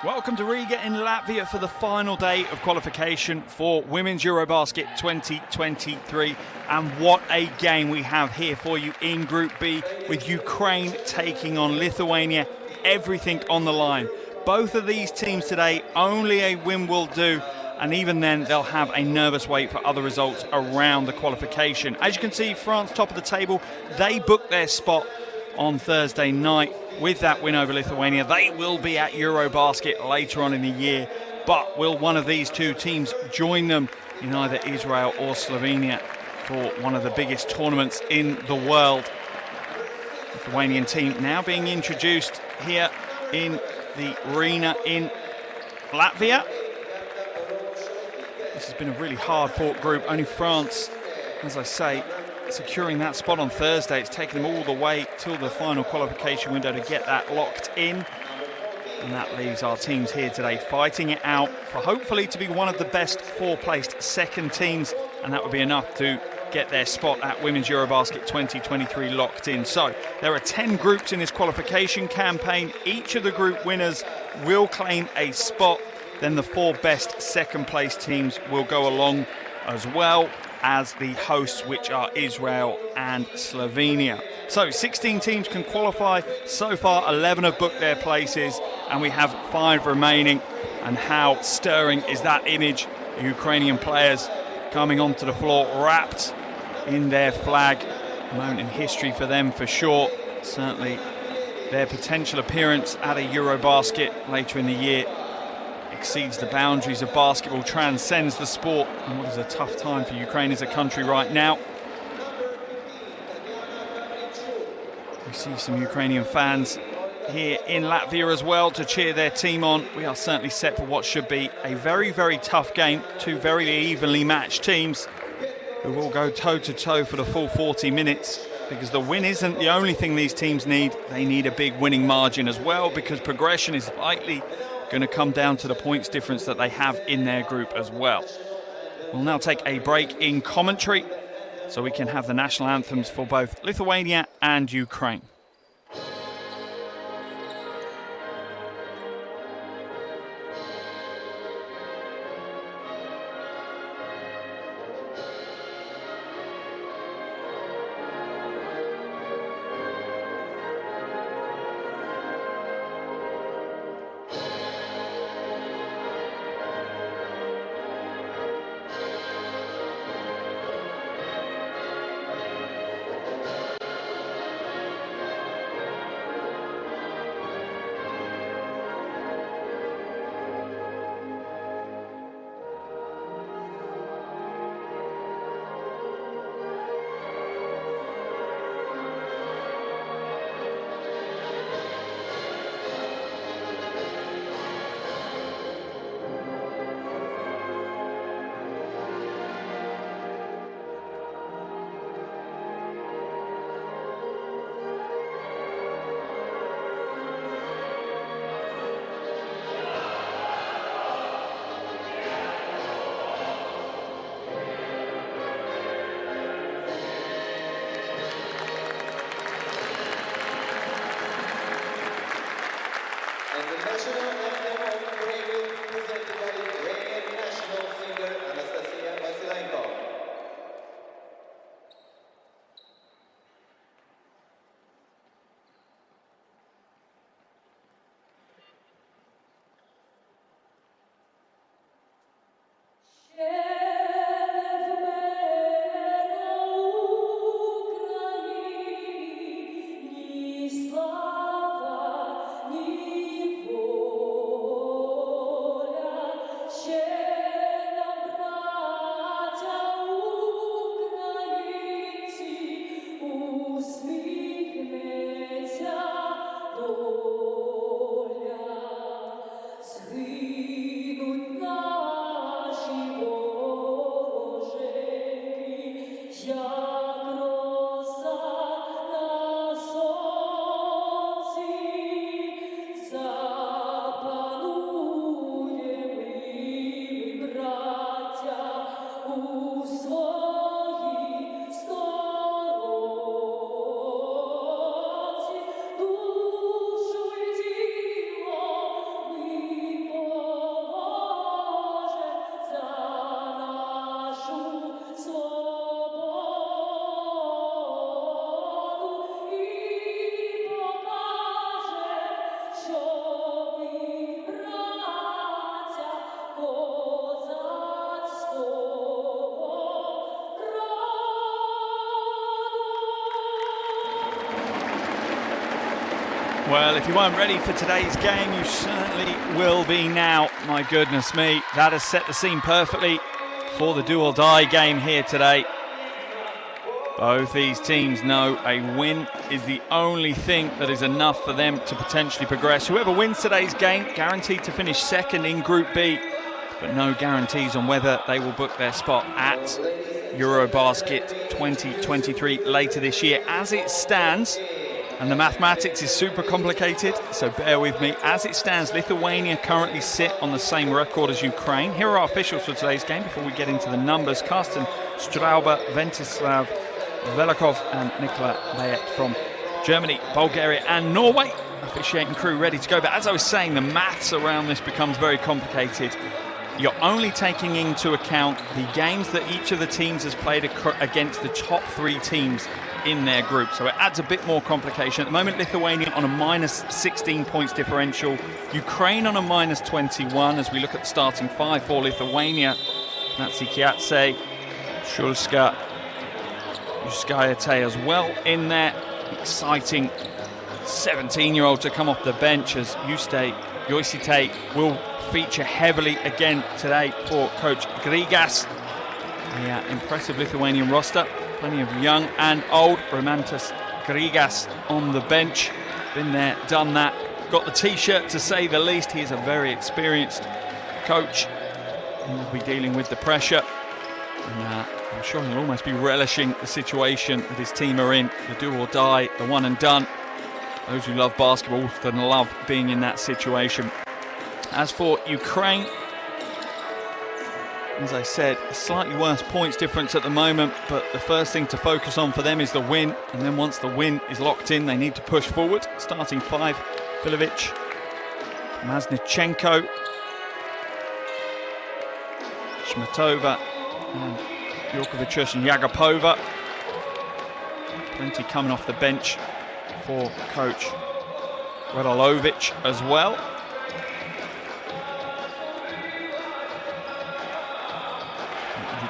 Welcome to Riga in Latvia for the final day of qualification for Women's EuroBasket 2023. And what a game we have here for you in Group B, with Ukraine taking on Lithuania. Everything on the line. Both of these teams today, only a win will do. And even then, they'll have a nervous wait for other results around the qualification. As you can see, France top of the table. They booked their spot on Thursday night with that win over Lithuania. They will be at EuroBasket later on in the year, but will one of these two teams join them in either Israel or Slovenia for one of the biggest tournaments in the world? Lithuanian team now being introduced here in the arena in Latvia. This has been a really hard-fought group. Only France, as I say, securing that spot on Thursday. It's taken them all the way till the final qualification window to get that locked in. And that leaves our teams here today fighting it out for hopefully to be one of the best four-placed second teams. And that would be enough to get their spot at Women's EuroBasket 2023 locked in. So there are 10 groups in this qualification campaign. Each of the group winners will claim a spot. Then the four best second-place teams will go along, as well as the hosts, which are Israel and Slovenia. So 16 teams can qualify. So far, 11 have booked their places, and we have 5 remaining. And how stirring is that image? The Ukrainian players coming onto the floor, wrapped in their flag. A moment in history for them, for sure. Certainly their potential appearance at a EuroBasket later in the year exceeds the boundaries of basketball, transcends the sport, and what is a tough time for Ukraine as a country right now. We see some Ukrainian fans here in Latvia as well to cheer their team on. We are certainly set for what should be a very, very tough game. Two very evenly matched teams who will go toe-to-toe for the full 40 minutes, because the win isn't the only thing these teams need. They need a big winning margin as well, because progression is likely going to come down to the points difference that they have in their group as well. We'll now take a break in commentary so we can have the national anthems for both Lithuania and Ukraine. Слава, ні Well, if you weren't ready for today's game, you certainly will be now. My goodness me, that has set the scene perfectly for the do-or-die game here today. Both these teams know a win is the only thing that is enough for them to potentially progress. Whoever wins today's game, guaranteed to finish second in Group B, but no guarantees on whether they will book their spot at EuroBasket 2023 later this year. As it stands, and the mathematics is super complicated, so bear with me. As it stands, Lithuania currently sit on the same record as Ukraine. Here are our officials for today's game before we get into the numbers. Karsten Strauber, Ventislav Velikov and Nikola Bayet from Germany, Bulgaria and Norway. Officiating crew ready to go. But as I was saying, the maths around this becomes very complicated. You're only taking into account the games that each of the teams has played against the top three teams in their group. So it adds a bit more complication. At the moment, Lithuania on a minus 16 points differential. Ukraine on a minus 21 as we look at the starting five for Lithuania. Natsikiatse, Shulska, Yuskayate as well in there. Exciting 17-year-old to come off the bench as Yoisite will feature heavily again today for coach Grigas. The impressive Lithuanian roster. Plenty of young and old. Romantas Grigas on the bench. Been there, done that. Got the t-shirt to say the least. He is a very experienced coach. He will be dealing with the pressure. And I'm sure he'll almost be relishing the situation that his team are in. The do or die, the one and done. Those who love basketball often love being in that situation. As for Ukraine, as I said, a slightly worse points difference at the moment, but the first thing to focus on for them is the win, and then once the win is locked in, they need to push forward. Starting five, Filovic, Maznichenko, Shmatova, and Jurkovic and Yagapova. Plenty coming off the bench for coach Radalovic as well.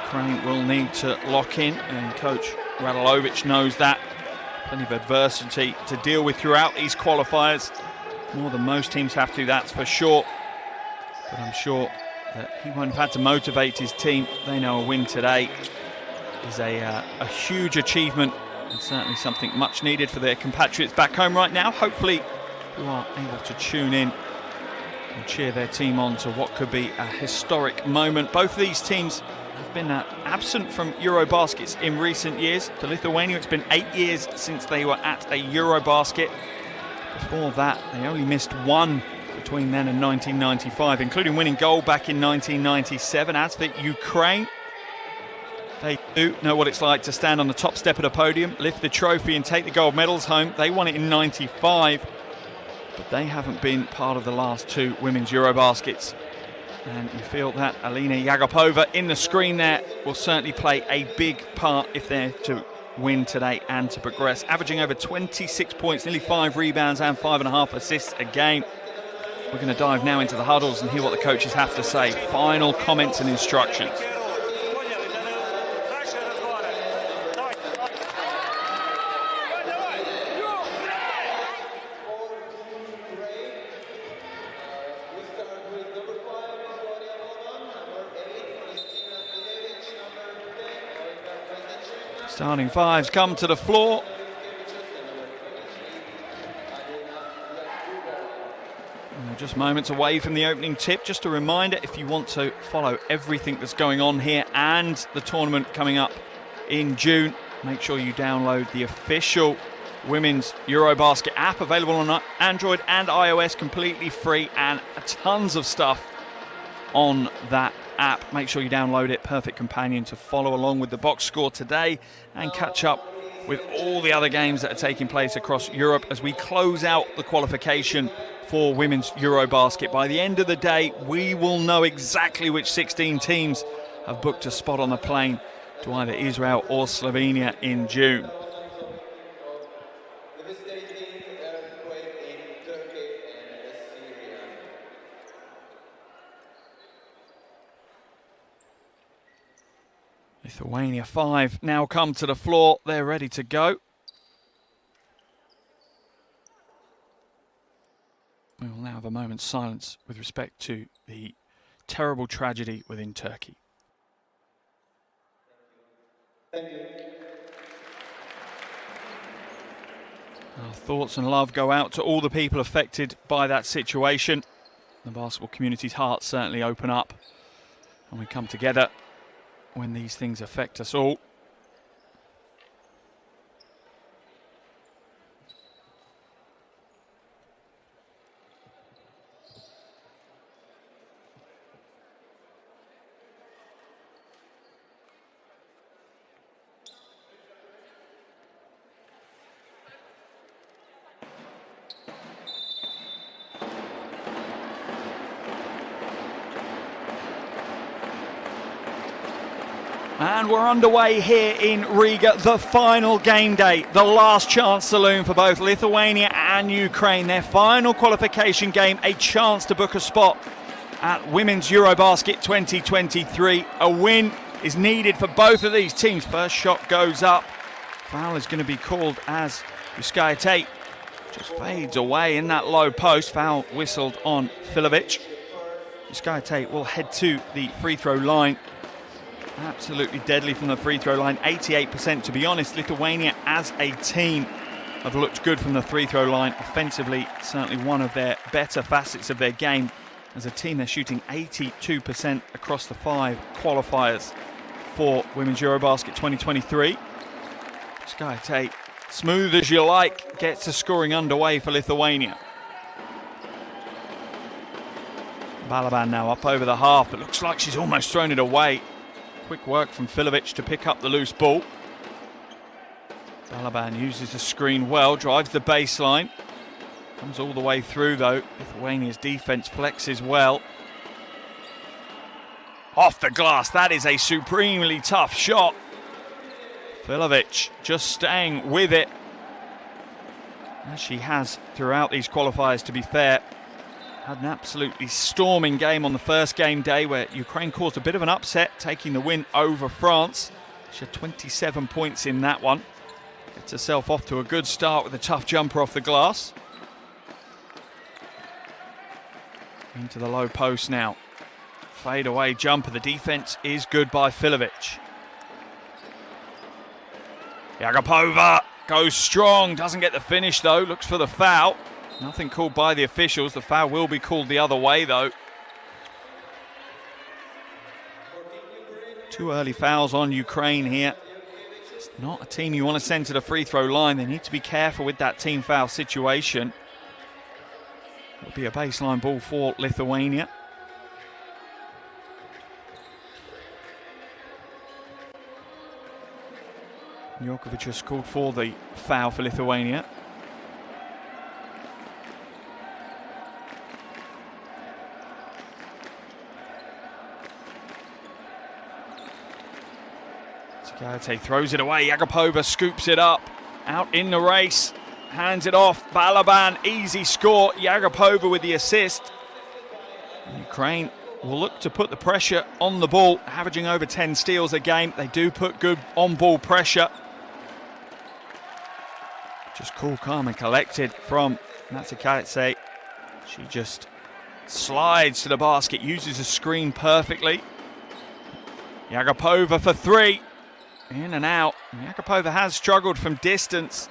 Ukraine will need to lock in, and coach Radalovic knows that. Plenty of adversity to deal with throughout these qualifiers. More than most teams have to, that's for sure. But I'm sure that he won't have had to motivate his team. They know a win today is a huge achievement, and certainly something much needed for their compatriots back home right now. Hopefully you are able to tune in and cheer their team on to what could be a historic moment. Both of these teams have been absent from EuroBaskets in recent years. For Lithuania, it's been 8 years since they were at a EuroBasket. Before that, they only missed one between then and 1995, including winning gold back in 1997. As for Ukraine, they do know what it's like to stand on the top step of the podium, lift the trophy and take the gold medals home. They won it in 95, but they haven't been part of the last two women's EuroBaskets. And you feel that Alina Yagapova in the screen there will certainly play a big part if they're to win today and to progress. Averaging over 26 points, nearly 5 rebounds and 5.5 assists a game. We're going to dive now into the huddles and hear what the coaches have to say. Final comments and instructions. Starting fives come to the floor. Just moments away from the opening tip. Just a reminder, if you want to follow everything that's going on here and the tournament coming up in June, make sure you download the official Women's EuroBasket app, available on Android and iOS, completely free, and tons of stuff on that app. Make sure you download it. Perfect companion to follow along with the box score today and catch up with all the other games that are taking place across Europe as we close out the qualification for Women's EuroBasket. By the end of the day, we will know exactly which 16 teams have booked a spot on the plane to either Israel or Slovenia in June. Lithuania 5 now come to the floor. They're ready to go. We will now have a moment's silence with respect to the terrible tragedy within Turkey. Thank you. Our thoughts and love go out to all the people affected by that situation. The basketball community's hearts certainly open up, and we come together when these things affect us all. And we're underway here in Riga, the final game day, the last chance saloon for both Lithuania and Ukraine. Their final qualification game, a chance to book a spot at Women's EuroBasket 2023. A win is needed for both of these teams. First shot goes up. Foul is going to be called as Tate just fades away in that low post. Foul whistled on Filovic. Tate will head to the free throw line. Absolutely deadly from the free throw line, 88%. To be honest, Lithuania as a team have looked good from the free throw line. Offensively, certainly one of their better facets of their game. As a team, they're shooting 82% across the 5 qualifiers for Women's EuroBasket 2023. Tate, smooth as you like, gets the scoring underway for Lithuania. Balaban now up over the half, but looks like she's almost thrown it away. Quick work from Filovic to pick up the loose ball. Balaban uses the screen well, drives the baseline. Comes all the way through though. Lithuania's defense flexes well. Off the glass, that is a supremely tough shot. Filovic just staying with it, as she has throughout these qualifiers, to be fair. Had an absolutely storming game on the first game day where Ukraine caused a bit of an upset, taking the win over France. She had 27 points in that one. Gets herself off to a good start with a tough jumper off the glass. Into the low post now. Fade away jumper. The defense is good by Filovic. Yagapova goes strong, doesn't get the finish though, looks for the foul. Nothing called by the officials. The foul will be called the other way though. 2 early fouls on Ukraine here. It's not a team you want to send to the free throw line. They need to be careful with that team foul situation. It'll be a baseline ball for Lithuania. Jokovic has called for the foul for Lithuania. Tate throws it away. Yagapova scoops it up. Out in the race. Hands it off. Balaban, easy score. Yagapova with the assist. Ukraine will look to put the pressure on the ball, averaging over 10 steals a game. They do put good on-ball pressure. Just cool, calm and collected from Tate. She just slides to the basket, uses the screen perfectly. Yagapova for 3. In and out. Yagapova has struggled from distance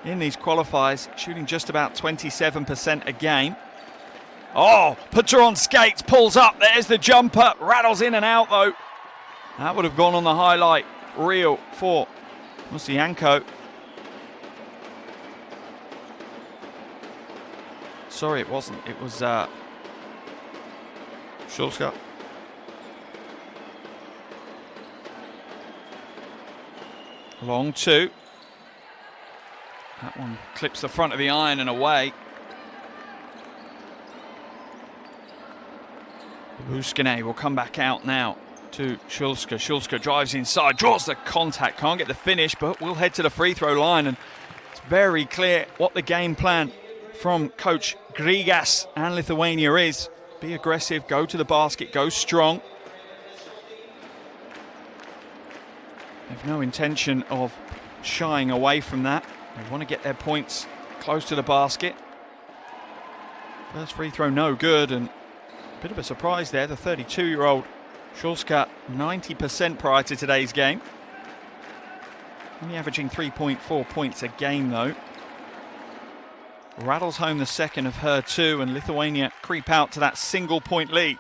in these qualifiers, shooting just about 27% a game. Oh, puts her on skates, pulls up, there's the jumper, rattles in and out though. That would have gone on the highlight reel for Musianko. Sorry, it wasn't, it was Shulska. Long 2. That one clips the front of the iron and away. Buskine will come back out now to Shulska. Shulska drives inside, draws the contact, can't get the finish, but will head to the free throw line. And it's very clear what the game plan from coach Grigas and Lithuania is. Be aggressive, go to the basket, go strong. They've no intention of shying away from that. They want to get their points close to the basket. First free throw no good, and a bit of a surprise there. The 32-year-old Szulska, 90% prior to today's game. Only averaging 3.4 points a game though. Rattles home the second of her two, and Lithuania creep out to that single-point lead.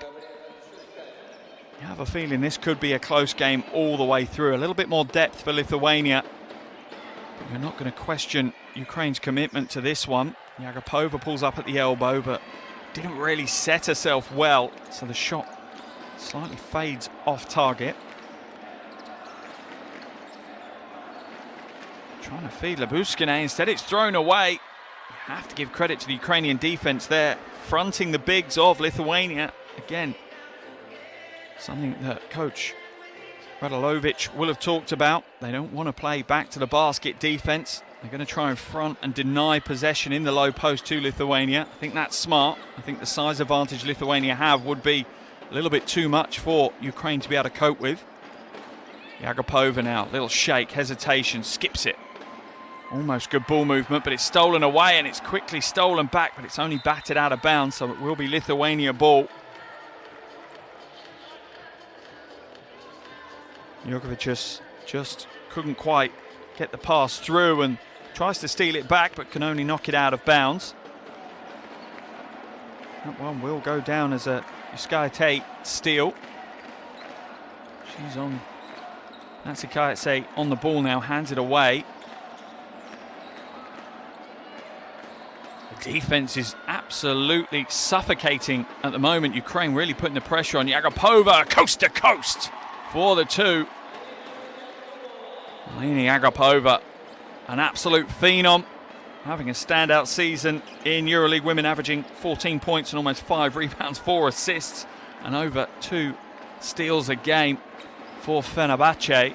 You have a feeling this could be a close game all the way through. A little bit more depth for Lithuania. But you're not going to question Ukraine's commitment to this one. Yagapova pulls up at the elbow, but didn't really set herself well, so the shot slightly fades off target. Trying to feed Lyubushkina, instead it's thrown away. You have to give credit to the Ukrainian defense there, fronting the bigs of Lithuania. Again, something that coach Radulovic will have talked about. They don't want to play back to the basket defense. They're going to try and front and deny possession in the low post to Lithuania. I think that's smart. I think the size advantage Lithuania have would be a little bit too much for Ukraine to be able to cope with. Yagapova now, little shake, hesitation, skips it. Almost good ball movement, but it's stolen away, and it's quickly stolen back, but it's only batted out of bounds, so it will be Lithuania ball. Jurkovic just couldn't quite get the pass through and tries to steal it back, but can only knock it out of bounds. That one will go down as a Yuskayate steal. She's on. Nancy Kayatse on the ball now, hands it away. The defense is absolutely suffocating at the moment. Ukraine really putting the pressure on. Yagapova, coast to coast for the two. Elena Yagapova, an absolute phenom, having a standout season in EuroLeague Women, averaging 14 points and almost 5 rebounds, 4 assists, and over 2 steals a game for Fenerbahce.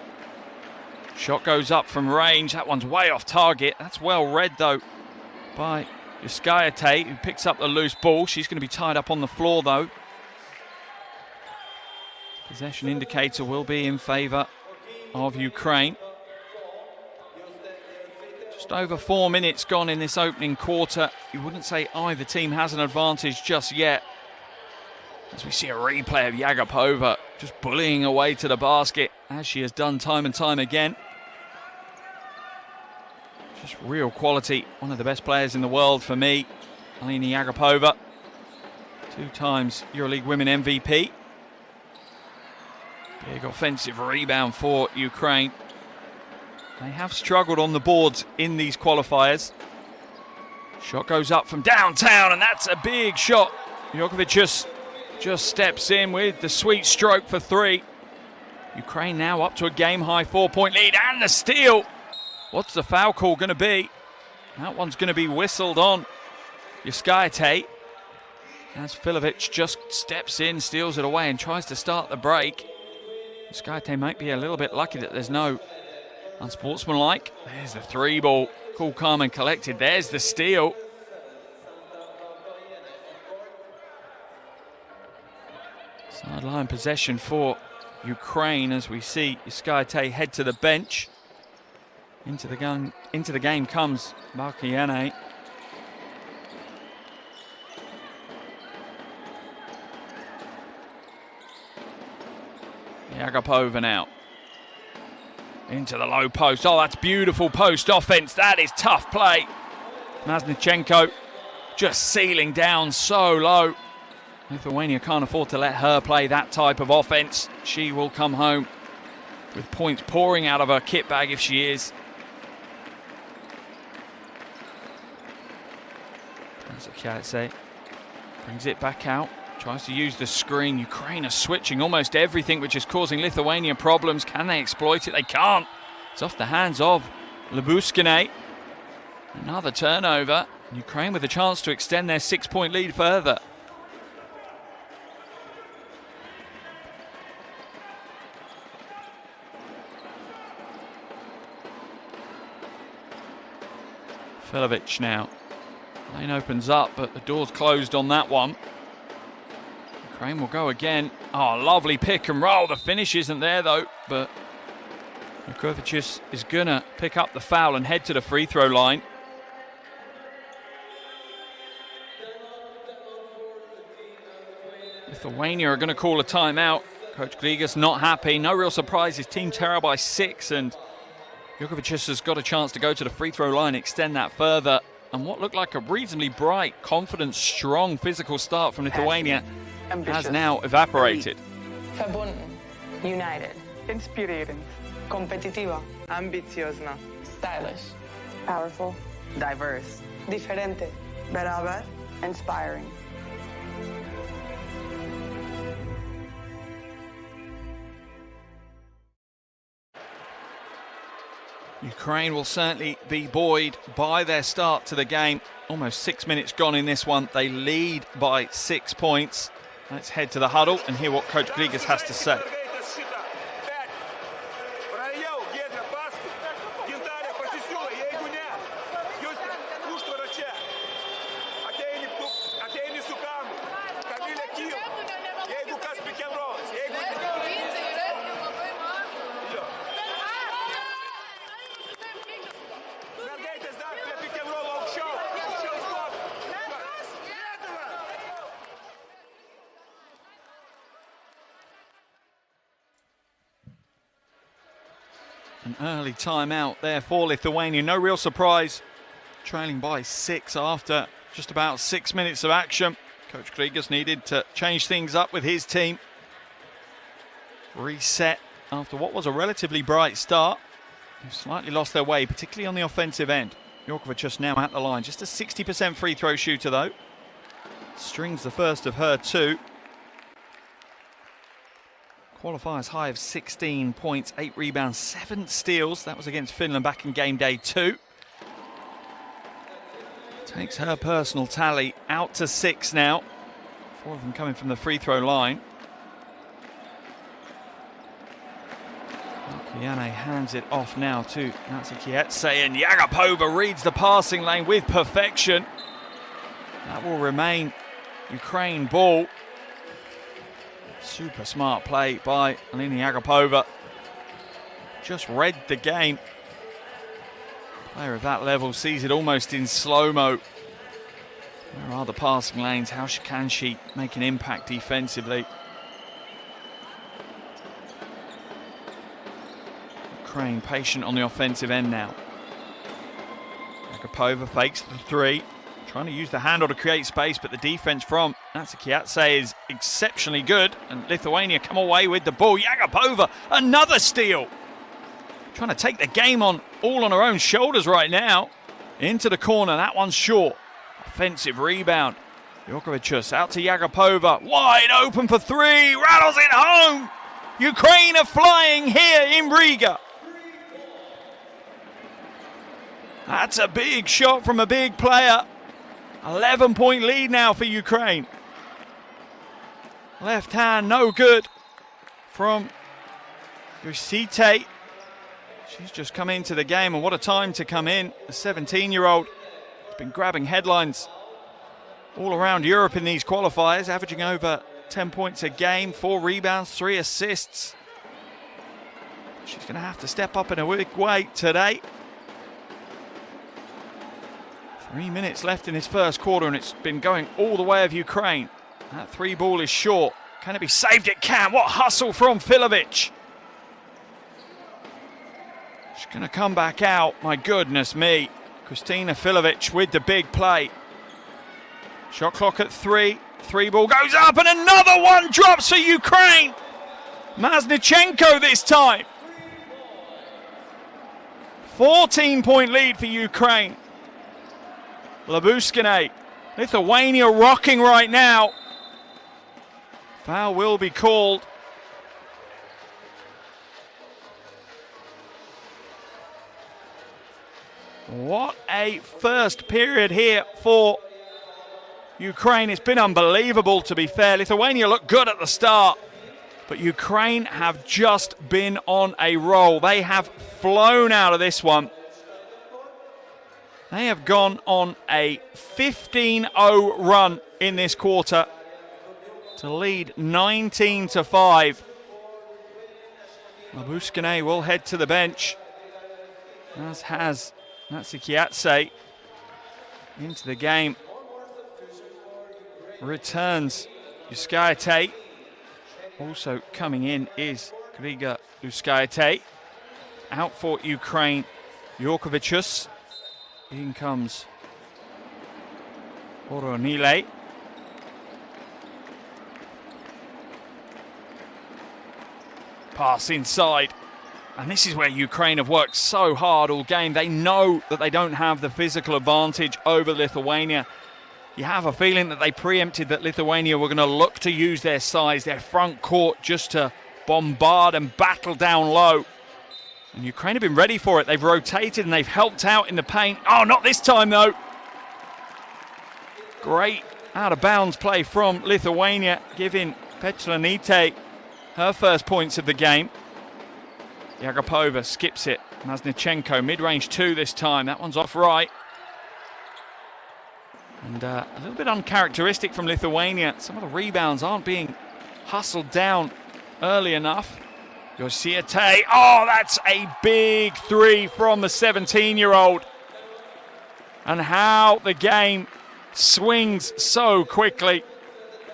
Shot goes up from range. That one's way off target. That's well read, though, by Yuskayate, who picks up the loose ball. She's going to be tied up on the floor, though. Possession indicator will be in favour of Ukraine. Just over 4 minutes gone in this opening quarter. You wouldn't say either team has an advantage just yet, as we see a replay of Yagapova just bullying away to the basket, as she has done time and time again. Just real quality. One of the best players in the world for me, Elena Yagapova. 2 times EuroLeague Women MVP. Big offensive rebound for Ukraine. They have struggled on the boards in these qualifiers. Shot goes up from downtown, and that's a big shot. Jurkovic just steps in with the sweet stroke for 3. Ukraine now up to a game-high 4-point lead, and the steal. What's the foul call going to be? That one's going to be whistled on Yuskayate, as Filovic just steps in, steals it away, and tries to start the break. Yuskayate might be a little bit lucky that there's no unsportsmanlike. There's the 3 ball. Cool, calm and collected. There's the steal. Sideline possession for Ukraine, as we see Yuskayate head to the bench. Into the game comes Markiane. Yagapova now. Into the low post. Oh, that's beautiful post offense. That is tough play. Maznichenko just sealing down so low. Lithuania can't afford to let her play that type of offense. She will come home with points pouring out of her kit bag if she is. Kayatse brings it back out. Tries to use the screen. Ukraine are switching almost everything, which is causing Lithuania problems. Can they exploit it? They can't. It's off the hands of Lyubushkina. Another turnover. Ukraine with a chance to extend their 6-point lead further. Filovic now. Lane opens up, but the door's closed on that one. Ukraine will go again. Oh, lovely pick and roll. The finish isn't there, though, but Jurkovic is going to pick up the foul and head to the free throw line. Lithuania are going to call a timeout. Coach Grigas not happy. No real surprise. His team trail by 6, and Jukovic has got a chance to go to the free throw line, extend that further. And what looked like a reasonably bright, confident, strong physical start from Lithuania has now evaporated. Verbunden, united, inspirerend, competitiva, ambiciozna, stylish, powerful, diverse, diferente, beraber, inspiring. Ukraine will certainly be buoyed by their start to the game. Almost 6 minutes gone in this one. They lead by 6 points. Let's head to the huddle and hear what Coach Grigas has to say. An early timeout there for Lithuania. No real surprise. Trailing by 6 after just about 6 minutes of action. Coach Grigas needed to change things up with his team. Reset after what was a relatively bright start. They've slightly lost their way, particularly on the offensive end. Jukovic just now at the line. Just a 60% free throw shooter though. Strings the first of her 2. Qualifiers high of 16 points, 8 rebounds, 7 steals. That was against Finland back in game day 2. Takes her personal tally out to 6 now. 4 of them coming from the free throw line. Kiane hands it off now to Nancy Kietse, and Yagapova reads the passing lane with perfection. That will remain Ukraine ball. Super smart play by Alina Yagapova. Just read the game. Player of that level sees it almost in slow-mo. Where are the passing lanes? How can she make an impact defensively? Ukraine patient on the offensive end now. Yagapova fakes the 3. Trying to use the handle to create space, but the defense from Natsukiatse is exceptionally good. And Lithuania come away with the ball. Yagapova, another steal. Trying to take the game on all on her own shoulders right now. Into the corner, that one's short. Offensive rebound. Jukovic out to Yagapova. Wide open for 3, rattles it home. Ukraine are flying here in Riga. That's a big shot from a big player. 11-point lead now for Ukraine. Left hand, no good from Yosite. She's just come into the game, and what a time to come in. The 17-year-old has been grabbing headlines all around Europe in these qualifiers, averaging over 10 points a game, 4 rebounds, 3 assists. She's going to have to step up in a big way today. 3 minutes left in his first quarter, and it's been going all the way of Ukraine. That 3 ball is short. Can it be saved? It can. What hustle from Filovic. She's going to come back out. My goodness me. Kristina Filovic with the big play. Shot clock at 3. 3 ball goes up, and another one drops for Ukraine. Maznichenko this time. 14-point lead for Ukraine. Labuskine, Lithuania rocking right now. Foul will be called. What a first period here for Ukraine. It's been unbelievable, to be fair. Lithuania looked good at the start, but Ukraine have just been on a roll. They have flown out of this one. They have gone on a 15-0 run in this quarter to lead 19-5. Labuskine will head to the bench, as has Natsukiatse into the game. Returns Luskaite. Also coming in is Griga Luskaite. Out for Ukraine, Jorkovicius. In comes Oronile. Pass inside. And this is where Ukraine have worked so hard all game. They know that they don't have the physical advantage over Lithuania. You have a feeling that they preempted that Lithuania were going to look to use their size, their front court, just to bombard and battle down low. And Ukraine have been ready for it. They've rotated and they've helped out in the paint. Oh, not this time though. Great out of bounds play from Lithuania, giving Petronite her first points of the game. Yagapova skips it. Maznichenko, mid-range 2 this time. That one's off right. And a little bit uncharacteristic from Lithuania. Some of the rebounds aren't being hustled down early enough. Josiate. Oh, that's a big 3 from the 17-year-old. And how the game swings so quickly.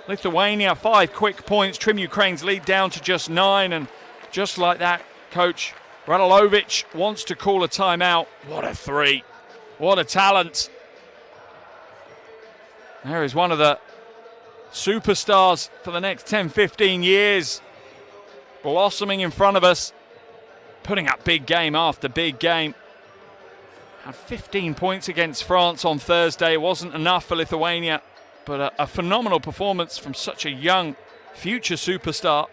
Lithuania, 5 quick points. Trim Ukraine's lead down to just 9. And just like that, Coach Radulovic wants to call a timeout. What a 3. What a talent. There is one of the superstars for the next 10, 15 years. Blossoming in front of us. Putting up big game after big game. Had 15 points against France on Thursday. It wasn't enough for Lithuania. But a phenomenal performance from such a young future superstar.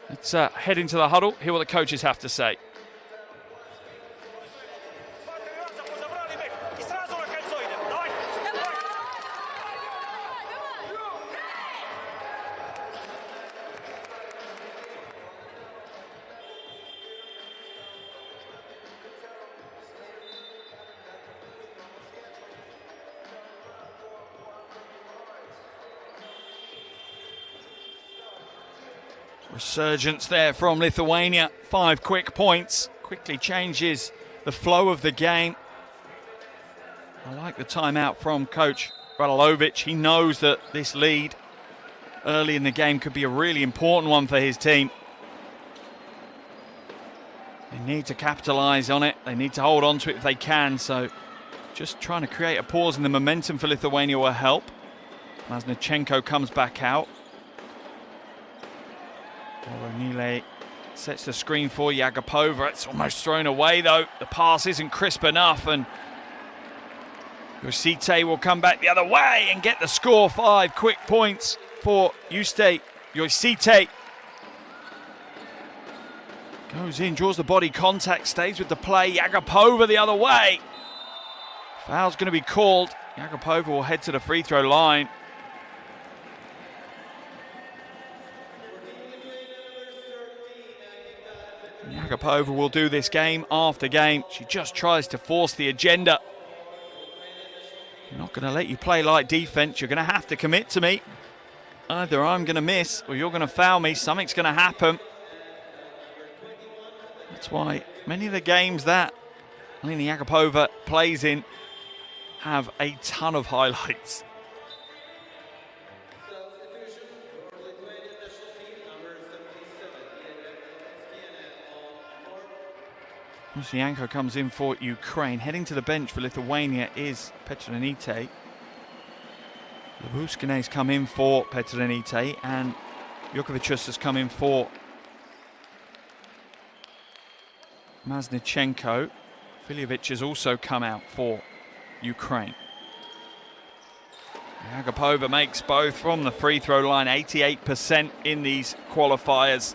Let's head into the huddle, hear what the coaches have to say. Resurgence there from Lithuania. 5 quick points. Quickly changes the flow of the game. I like the timeout from Coach Radulovic. He knows that this lead early in the game could be a really important one for his team. They need to capitalise on it. They need to hold on to it if they can. So just trying to create a pause in the momentum for Lithuania will help. Maznichenko comes back out. Oronile sets the screen for Yagapova. It's almost thrown away though. The pass isn't crisp enough, and Josite will come back the other way and get the score. 5 quick points for Josite. Goes in, draws the body contact, stays with the play. Yagapova the other way. Foul's going to be called. Yagapova will head to the free throw line. Yagapova will do this game after game. She just tries to force the agenda. I'm not going to let you play light defense. You're going to have to commit to me. Either I'm going to miss or you're going to foul me. Something's going to happen. That's why many of the games that Alina Yagapova plays in have a ton of highlights. Musianko comes in for Ukraine. Heading to the bench for Lithuania is Petronite. Labuskine's come in for Petronite, and Jorkovicius has come in for Maznichenko. Filiovic has also come out for Ukraine. Yagapova makes both from the free throw line, 88% in these qualifiers.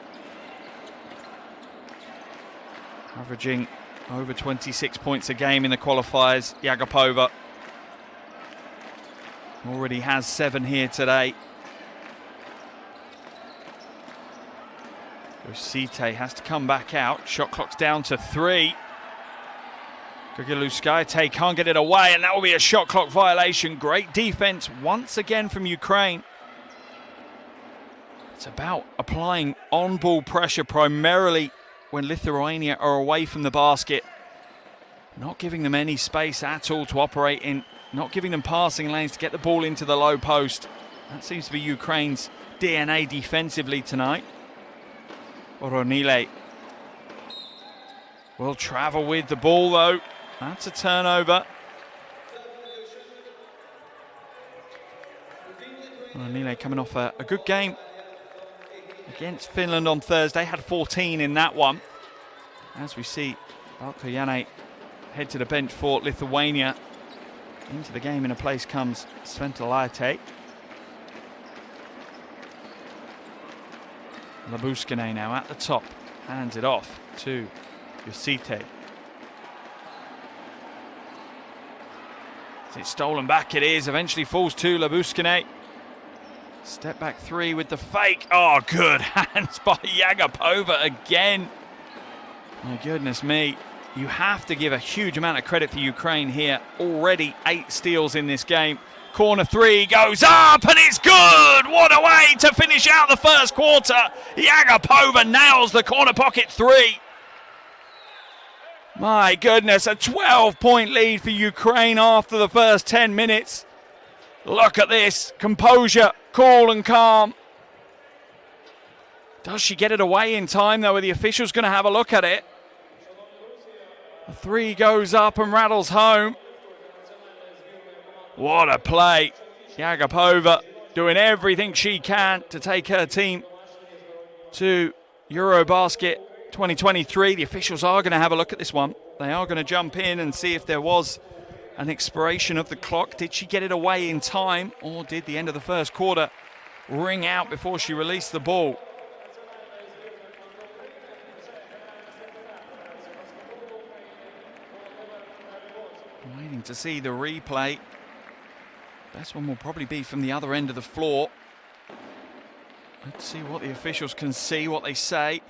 Averaging over 26 points a game in the qualifiers, Yagapova. Already has 7 here today. Josite has to come back out. Shot clock's down to 3. Luskaite can't get it away, and that will be a shot clock violation. Great defense once again from Ukraine. It's about applying on-ball pressure primarily when Lithuania are away from the basket. Not giving them any space at all to operate in. Not giving them passing lanes to get the ball into the low post. That seems to be Ukraine's DNA defensively tonight. Oronile will travel with the ball though. That's a turnover. Oronile coming off a good game against Finland on Thursday. Had 14 in that one. As we see Valkojane head to the bench for Lithuania. Into the game in a place comes Sventalaite. Labuskine now at the top, hands it off to Yosite. It's stolen back, it is, eventually falls to Labuskine. Step back three with the fake. Oh, good hands by Yagapova again. My goodness me. You have to give a huge amount of credit for Ukraine here. Already 8 steals in this game. Corner three goes up and it's good. What a way to finish out the first quarter. Yagapova nails the corner pocket three. My goodness, a 12-point lead for Ukraine after the first 10 minutes. Look at this. Composure, cool and calm. Does she get it away in time though? Are the officials going to have a look at it? The three goes up and rattles home. What a play. Yagapova doing everything she can to take her team to EuroBasket 2023. The officials are going to have a look at this one. They are going to jump in and see if there was an expiration of the clock. Did she get it away in time, or did the end of the first quarter ring out before she released the ball? Waiting to see the replay. Best one will probably be from the other end of the floor. Let's see what the officials can see, what they say.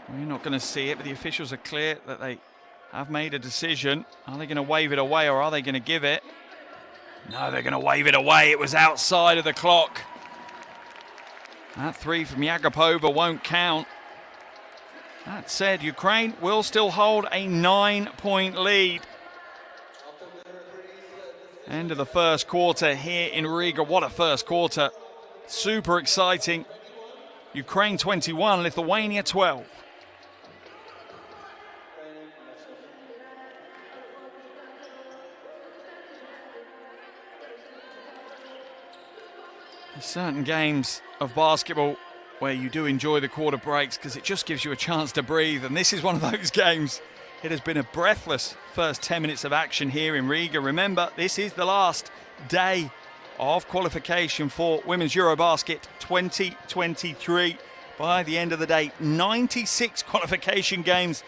We're not going to see it, but the officials are clear that they have made a decision. Are they going to wave it away, or are they going to give it? No, they're going to wave it away. It was outside of the clock. That three from Yagapova won't count. That said, Ukraine will still hold a 9-point lead. End of the first quarter here in Riga. What a first quarter. Super exciting. Ukraine 21, Lithuania 12. There's certain games of basketball where you do enjoy the quarter breaks because it just gives you a chance to breathe, and this is one of those games. It has been a breathless first 10 minutes of action here in Riga. Remember, this is the last day of qualification for Women's EuroBasket 2023. By the end of the day, 96 qualification games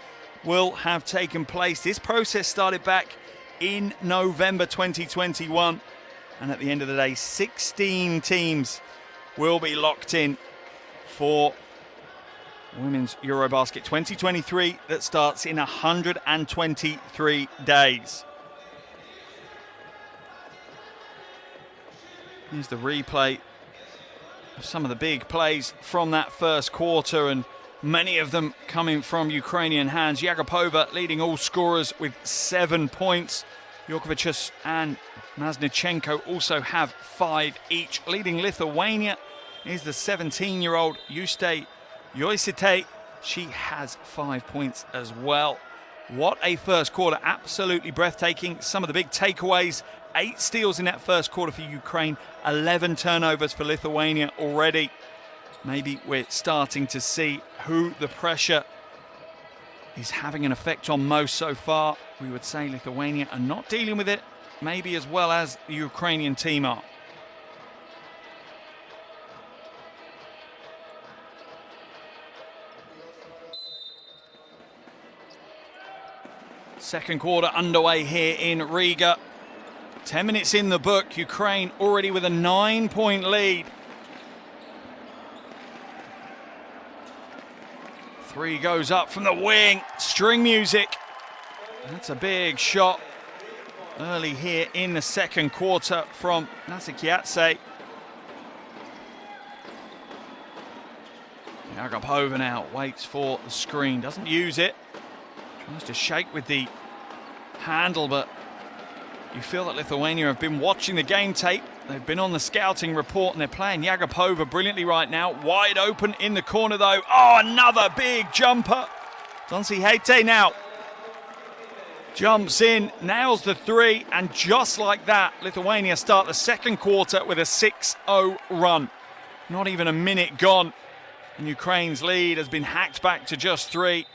will have taken place. This process started back in November 2021, and at the end of the day, 16 teams will be locked in for Women's EuroBasket 2023 that starts in 123 days. Here's the replay of some of the big plays from that first quarter, and many of them coming from Ukrainian hands. Yagapova leading all scorers with 7 points. Jokovic and Maznichenko also have 5 each. Leading Lithuania is the 17-year-old Juste Yosite. She has 5 points as well. What a first quarter, absolutely breathtaking. Some of the big takeaways: 8 steals in that first quarter for Ukraine, 11 turnovers for Lithuania already. Maybe we're starting to see who the pressure is having an effect on most so far. We would say Lithuania are not dealing with it maybe as well as the Ukrainian team are. Second quarter underway here in Riga. 10 minutes in the book. Ukraine already with a 9-point lead. Three goes up from the wing. String music. That's a big shot early here in the second quarter from Nasikiatse. Yagapova now waits for the screen. Doesn't use it. Tries to shake with the handle, but you feel that Lithuania have been watching the game tape. They've been on the scouting report and they're playing Yagapova brilliantly right now. Wide open in the corner though. Oh, another big jumper. Donsi Hete now jumps in, nails the three, and just like that, Lithuania start the second quarter with a 6-0 run. Not even a minute gone, and Ukraine's lead has been hacked back to just 3.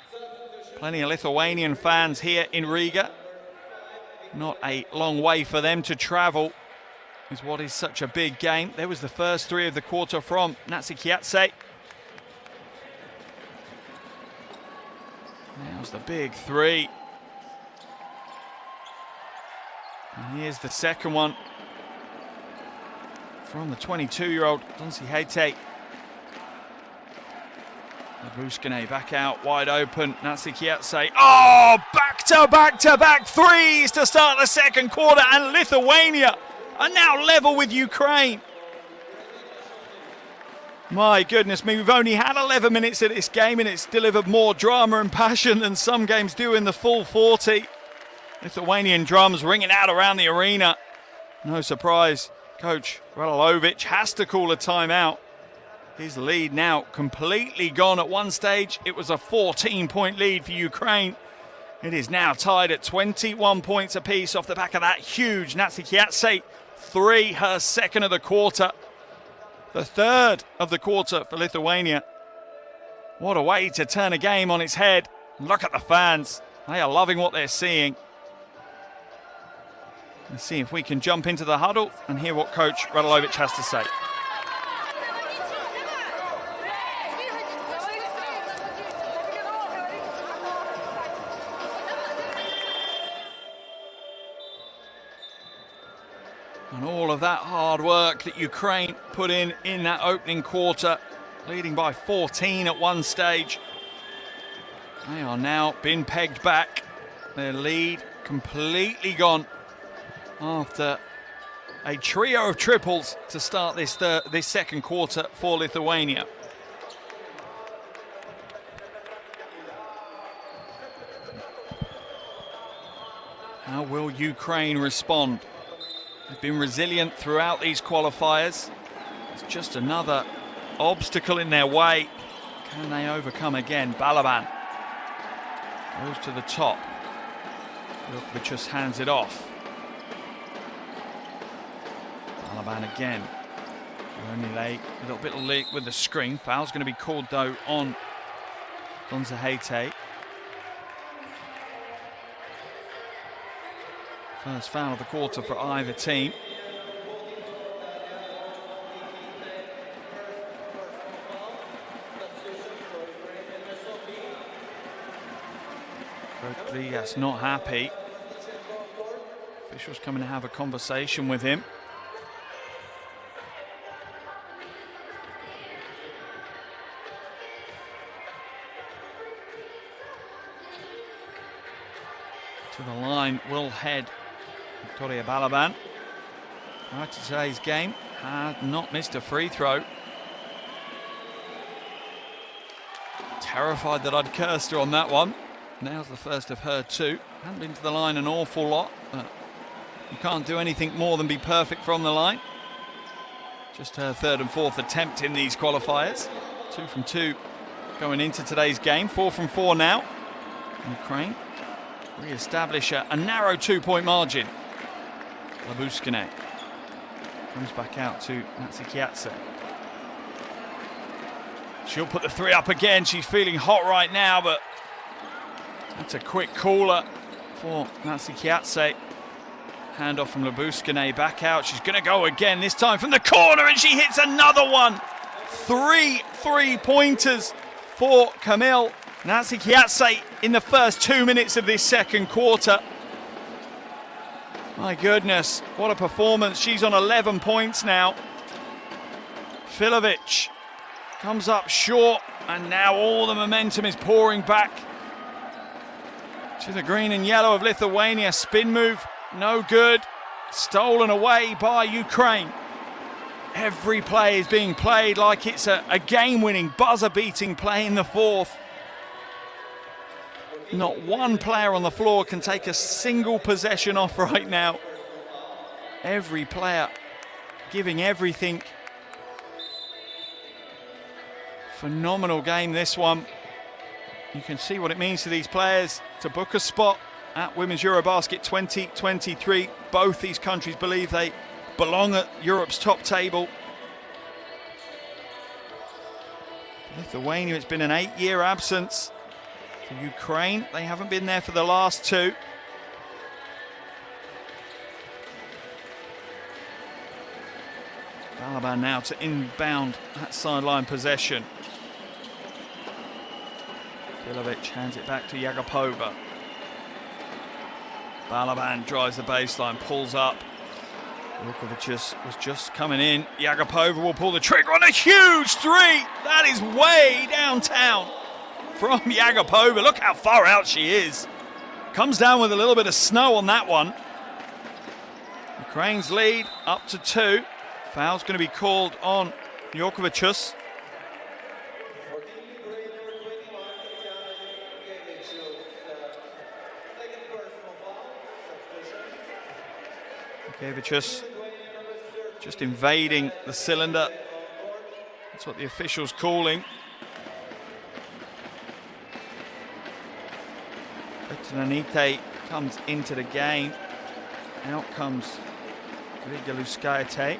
Plenty of Lithuanian fans here in Riga. Not a long way for them to travel, is what is such a big game. There was the first 3 of the quarter from Natsikiatse. Nails the big 3. And here's the second one from the 22-year-old Donsi Hete. Labuskine back out, wide open. Natsikiatse. Oh, back-to-back-to-back threes to start the second quarter, and Lithuania are now level with Ukraine. My goodness me, we've only had 11 minutes of this game and it's delivered more drama and passion than some games do in the full 40. Lithuanian drums ringing out around the arena. No surprise, Coach Radalovic has to call a timeout. His lead now completely gone. At one stage, it was a 14-point lead for Ukraine. It is now tied at 21 points apiece off the back of that huge Natsikiatse 3, her second of the quarter. The third of the quarter for Lithuania. What a way to turn a game on its head. Look at the fans. They are loving what they're seeing. Let's see if we can jump into the huddle and hear what Coach Radalovic has to say. And all of that hard work that Ukraine put in that opening quarter, leading by 14 at one stage. They are now been pegged back. Their lead completely gone after a trio of triples to start this second quarter for Lithuania. How will Ukraine respond? They've been resilient throughout these qualifiers. It's just another obstacle in their way. Can they overcome again? Balaban goes to the top. Lukvic just hands it off. Balaban again. Only late, a little bit late with the screen. Foul's going to be called though on Donsi Hete. First foul of the quarter for either team. Rodriguez not happy. Officials coming to have a conversation with him. To the line will head Victoria Balaban. Prior to today's game, had not missed a free throw. Terrified that I'd cursed her on that one. Now's the first of her 2. Hadn't been to the line an awful lot, but you can't do anything more than be perfect from the line. Just her 3rd and 4th attempt in these qualifiers. 2 from 2 going into today's game. 4 from 4 now. Ukraine re-establish a narrow 2-point margin. Labuskine comes back out to Natsikiatse. She'll put the 3 up again. She's feeling hot right now, but that's a quick caller for Natsikiatse. Handoff from Labuskine back out. She's going to go again, this time from the corner, and she hits another one. 3 3-pointers for Camille Natsikiatse in the first 2 minutes of this second quarter. My goodness, what a performance. She's on 11 points now. Filovic comes up short, and now all the momentum is pouring back to the green and yellow of Lithuania. Spin move, no good. Stolen away by Ukraine. Every play is being played like it's a game-winning, buzzer-beating play in the 4th. Not one player on the floor can take a single possession off right now. Every player giving everything. Phenomenal game, this one. You can see what it means to these players to book a spot at Women's EuroBasket 2023. Both these countries believe they belong at Europe's top table. Lithuania, it's been an 8-year absence. For Ukraine, they haven't been there for the last 2. Balaban now to inbound that sideline possession. Filovic hands it back to Yagapova. Balaban drives the baseline, pulls up. Vukovic was just coming in. Yagapova will pull the trigger on a huge 3. That is way downtown from Yagapova. Look how far out she is. Comes down with a little bit of snow on that one. Ukraine's lead up to 2. Foul's going to be called on Vukovic. Vukovic just invading the cylinder. That's what the official's calling. Petranite comes into the game. Out comes Grigaluskayate.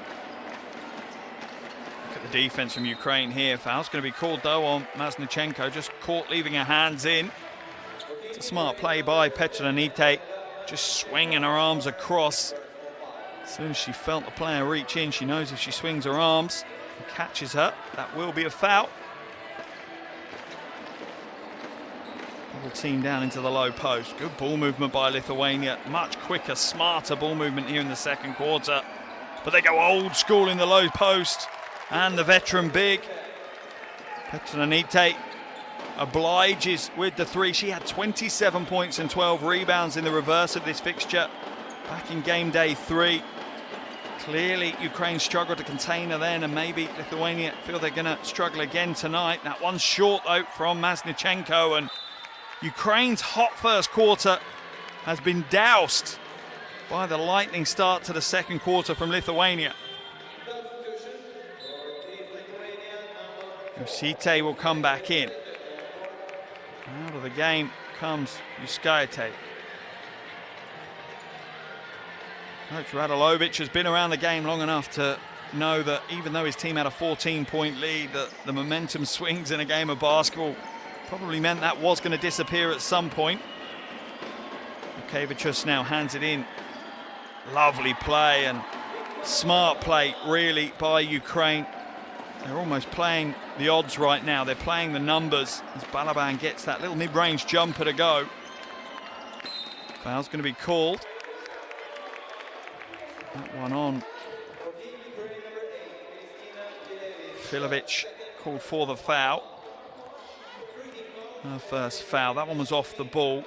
Look at the defense from Ukraine here. Foul's going to be called though on Masnichenko. Just caught leaving her hands in. It's a smart play by Petranite. Just swinging her arms across. As soon as she felt the player reach in, she knows if she swings her arms and catches her, that will be a foul. Double team down into the low post. Good ball movement by Lithuania. Much quicker, smarter ball movement here in the second quarter. But they go old school in the low post. And the veteran big, Petranite, obliges with the 3. She had 27 points and 12 rebounds in the reverse of this fixture back in game day 3. Clearly, Ukraine struggled to contain her then, and maybe Lithuania feel they're going to struggle again tonight. That one's short, though, from Masnichenko, and Ukraine's hot first quarter has been doused by the lightning start to the second quarter from Lithuania. Usite will come back in. Out of the game comes Uskayate. Coach Radulovic has been around the game long enough to know that even though his team had a 14-point lead, that the momentum swings in a game of basketball probably meant that was going to disappear at some point. Vukovic now hands it in. Lovely play and smart play, really, by Ukraine. They're almost playing the odds right now. They're playing the numbers as Balaban gets that little mid-range jumper to go. Foul's going to be called. That one on. Filovic called for the foul. Her first foul. That one was off the ball.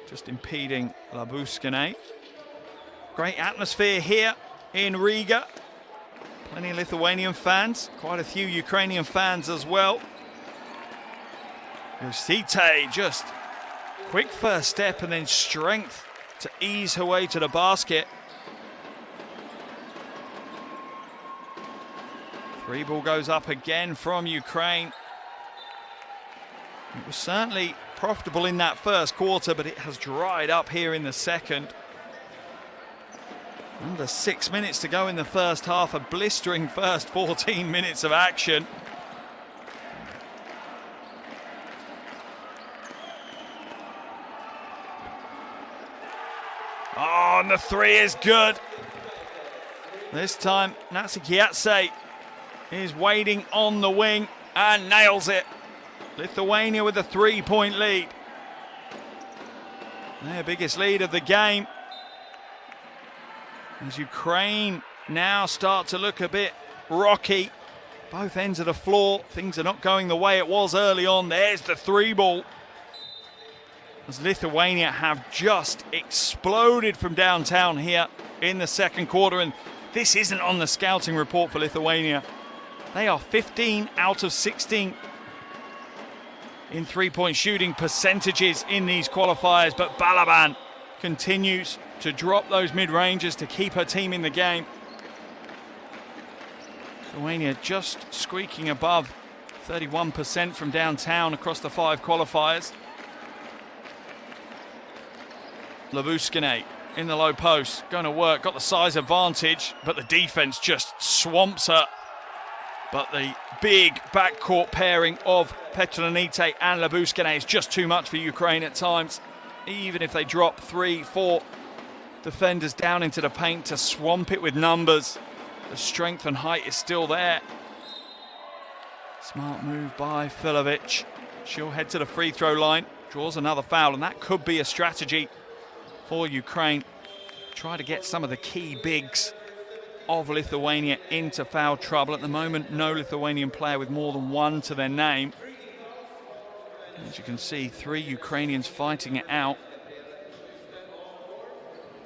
Just impeding Labuskine. Great atmosphere here in Riga. Plenty of Lithuanian fans. Quite a few Ukrainian fans as well. Usite just quick first step and then strength to ease her way to the basket. 3 ball goes up again from Ukraine. It was certainly profitable in that first quarter, but it has dried up here in the second. Under 6 minutes to go in the first half, a blistering first 14 minutes of action. Oh, and the 3 is good. This time, Natsikiatse is waiting on the wing and nails it. Lithuania with a 3-point lead. Their biggest lead of the game. As Ukraine now start to look a bit rocky. Both ends of the floor. Things are not going the way it was early on. There's the 3 ball. As Lithuania have just exploded from downtown here in the second quarter. And this isn't on the scouting report for Lithuania. They are 15 out of 16 in 3-point shooting percentages in these qualifiers. But Balaban continues to drop those mid-ranges to keep her team in the game. Lithuania just squeaking above 31% from downtown across the 5 qualifiers. Labuskine in the low post, going to work, got the size advantage, but the defense just swamps her. But the big backcourt pairing of Petronite and Labuskine is just too much for Ukraine at times. Even if they drop 3-4 defenders down into the paint to swamp it with numbers, the strength and height is still there. Smart move by Filovic. She'll head to the free throw line, draws another foul, and that could be a strategy for Ukraine. Try to get some of the key bigs of Lithuania into foul trouble. At the moment, no Lithuanian player with more than 1 to their name. As you can see, 3 Ukrainians fighting it out.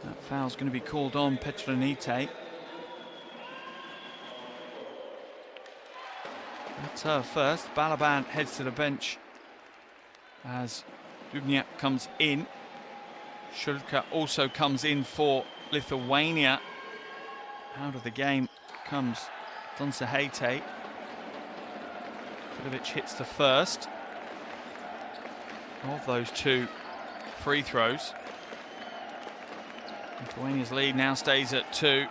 That foul's going to be called on Petronite. That's her first. Balaban heads to the bench as Dubniak comes in. Shulka also comes in for Lithuania. Out of the game comes Donsahete. Filovic hits the first of those 2 free throws. Lithuania's lead now stays at 2.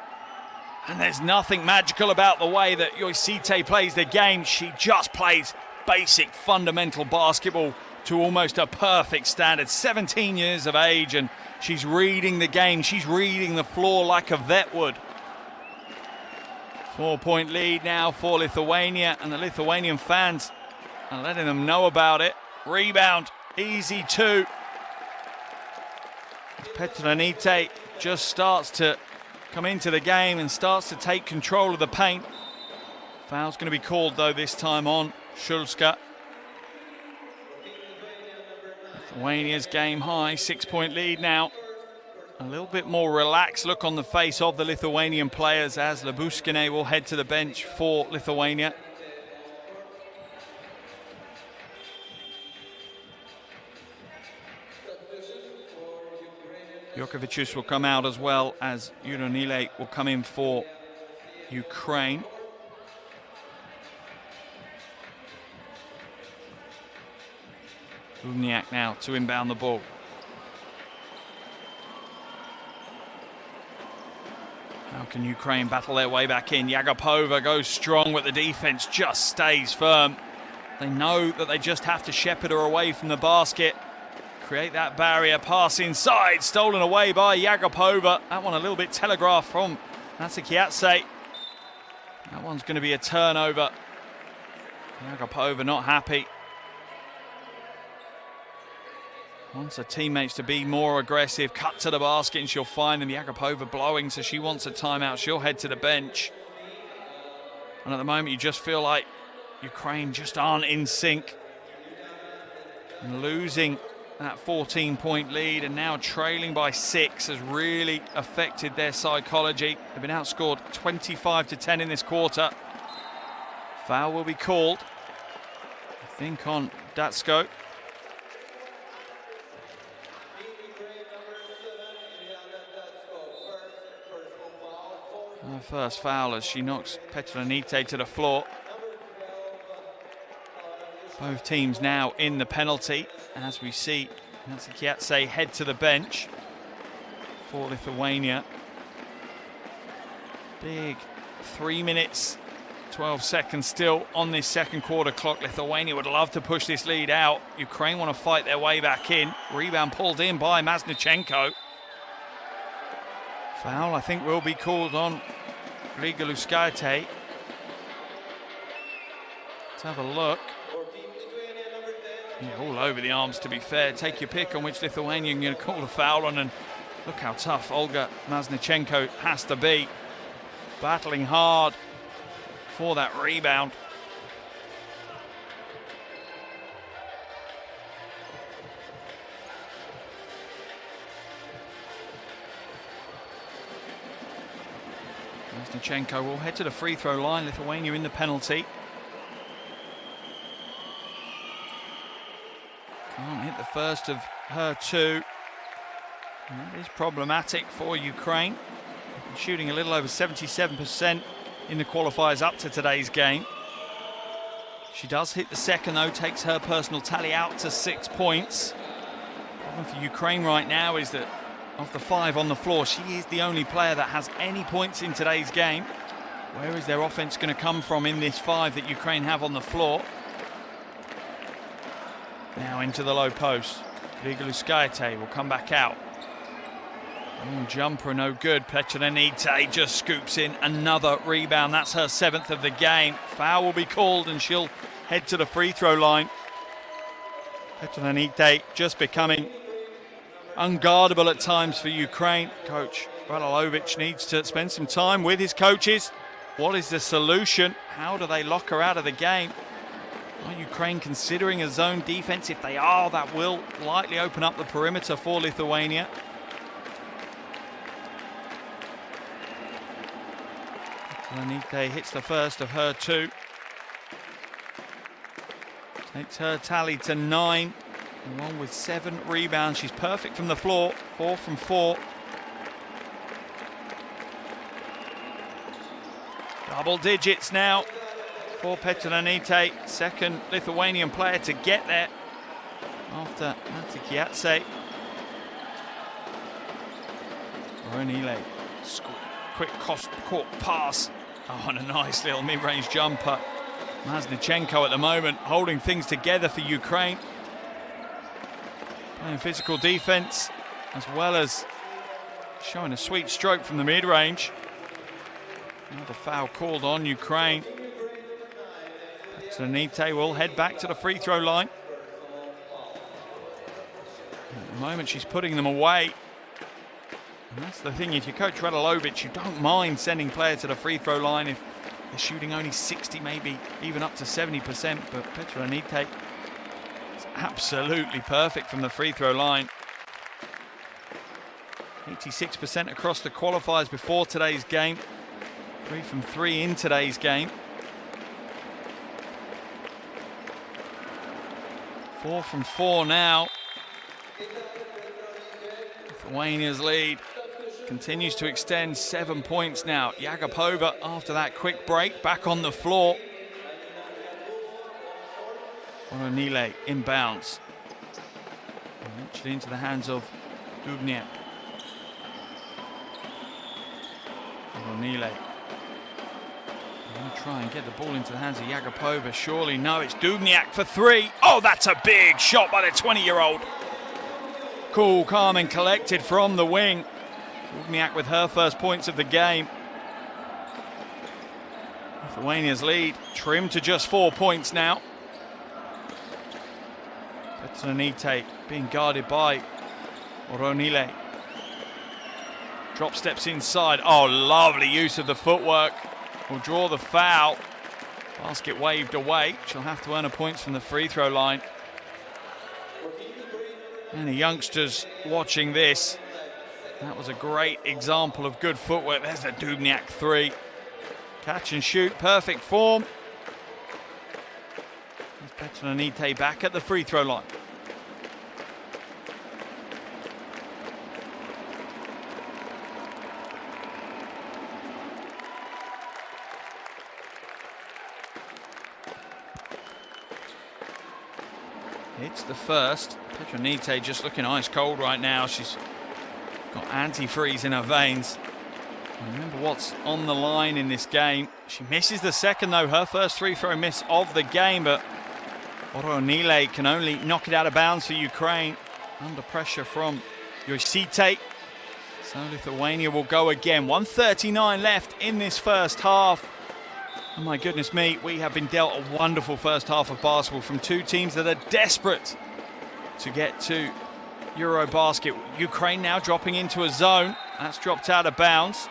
And there's nothing magical about the way that Joisite plays the game. She just plays basic, fundamental basketball to almost a perfect standard. 17 years of age, and she's reading the game. She's reading the floor like a vet would. 4-point lead now for Lithuania, and the Lithuanian fans are letting them know about it. Rebound, easy 2. Petronite just starts to come into the game and starts to take control of the paint. Foul's going to be called, though, this time on Shulska. Lithuania's game high, 6-point lead now. A little bit more relaxed look on the face of the Lithuanian players as Labuskine will head to the bench for Lithuania. Jokovicius will come out as well as Euronile will come in for Ukraine. Dubniak now to inbound the ball. How can Ukraine battle their way back in? Yagapova goes strong, but the defense just stays firm. They know that they just have to shepherd her away from the basket. Create that barrier, pass inside, stolen away by Yagapova. That one a little bit telegraphed from Natsukiatse. That one's going to be a turnover. Yagapova not happy. Wants her teammates to be more aggressive, cut to the basket, and she'll find them. Yagapova blowing, so she wants a timeout. She'll head to the bench. And at the moment, you just feel like Ukraine just aren't in sync. And losing that 14-point lead and now trailing by 6 has really affected their psychology. They've been outscored 25-10 in this quarter. Foul will be called, I think, on Datsko. Her first foul as she knocks Petronite to the floor. Both teams now in the penalty, as we see Natsukiatse head to the bench for Lithuania. Big 3 minutes, 12 seconds still on this second quarter clock. Lithuania would love to push this lead out. Ukraine want to fight their way back in. Rebound pulled in by Maznichenko. Foul, I think, will be called on Grigaluskaite. Let's have a look. Yeah, all over the arms, to be fair. Take your pick on which Lithuanian you're going to call the foul on, and look how tough Olga Maznichenko has to be. Battling hard for that rebound. Maznichenko will head to the free throw line. Lithuania in the penalty. Can't hit the first of her 2. And that is problematic for Ukraine. Shooting a little over 77% in the qualifiers up to today's game. She does hit the second though, takes her personal tally out to 6 points. The problem for Ukraine right now is that of the 5 on the floor, she is the only player that has any points in today's game. Where is their offense going to come from in this 5 that Ukraine have on the floor? Now into the low post. Rygaluskaite will come back out. Long jumper, no good. Petronite just scoops in another rebound. That's her 7th of the game. Foul will be called and she'll head to the free throw line. Petronite just becoming unguardable at times for Ukraine. Coach Radalovic needs to spend some time with his coaches. What is the solution? How do they lock her out of the game? Are Ukraine considering a zone defense? If they are, that will likely open up the perimeter for Lithuania. Petronite hits the first of her 2. Takes her tally to 9. Along with 7 rebounds. She's perfect from the floor. 4 from 4. Double digits now for Petronite. Second Lithuanian player to get there after Matikiatse. Ronile. Quick court pass. Oh, and a nice little mid-range jumper. Maznichenko at the moment holding things together for Ukraine. Playing physical defense as well as showing a sweet stroke from the mid-range. Another foul called on Ukraine. Petronite will head back to the free throw line. At the moment she's putting them away. And that's the thing, if you coach Radalovic, you don't mind sending players to the free throw line if they're shooting only 60, maybe even up to 70%. But Petronite is absolutely perfect from the free throw line. 86% across the qualifiers before today's game. 3 from 3 in today's game. 4 from 4 now. Lithuania's lead continues to extend 7 points now. Yagapova, after that quick break, back on the floor. Oronile inbounds. Eventually into the hands of Dubniak. Oronile. Try and get the ball into the hands of Yagapova. Surely no, it's Dubniak for 3. Oh, that's a big shot by the 20-year-old. Cool, calm and collected from the wing. Dubniak with her first points of the game. Lithuania's lead trimmed to just 4 points now. Petronite being guarded by Oronile. Drop steps inside. Oh, lovely use of the footwork. Will draw the foul. Basket waved away. She'll have to earn her points from the free throw line. And the youngsters watching this. That was a great example of good footwork. There's the Dubniak 3. Catch and shoot, perfect form. There's Petronite back at the free throw line. It's the first. Petronite just looking ice cold right now. She's got antifreeze in her veins. Remember what's on the line in this game. She misses the second though, her first free throw miss of the game, but Oronile can only knock it out of bounds for Ukraine. Under pressure from Yosite. So Lithuania will go again. 1:39 left in this first half. Oh my goodness me, we have been dealt a wonderful first half of basketball from 2 teams that are desperate to get to EuroBasket. Ukraine now dropping into a zone. That's dropped out of bounds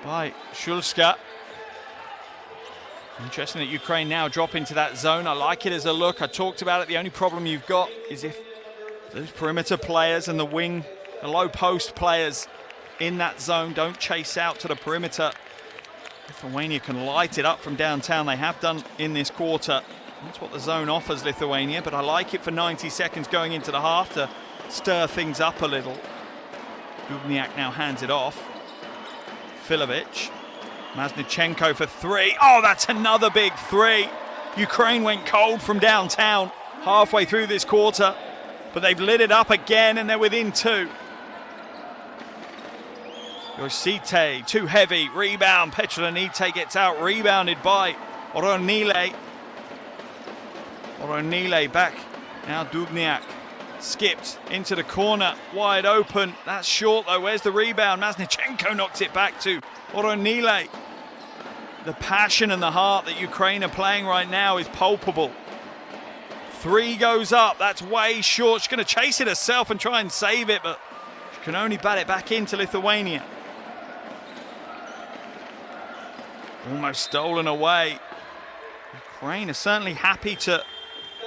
by Shulska. Interesting that Ukraine now drop into that zone. I like it as a look. I talked about it. The only problem you've got is if those perimeter players and the wing, the low post players in that zone don't chase out to the perimeter. Lithuania can light it up from downtown. They have done in this quarter. That's what the zone offers Lithuania, but I like it for 90 seconds going into the half to stir things up a little. Dubniak now hands it off. Filovic. Maznichenko for three. Oh, that's another big three. Ukraine went cold from downtown halfway through this quarter, but they've lit it up again and they're within two. Yosite, too heavy, rebound. Petronite gets out, rebounded by Oronile. Oronile back, now Dubniak. Skipped into the corner, wide open. That's short though, where's the rebound? Maznichenko knocks it back to Oronile. The passion and the heart that Ukraine are playing right now is palpable. Three goes up, that's way short. She's gonna chase it herself and try and save it, but she can only bat it back into Lithuania. Almost stolen away. Ukraine are certainly happy to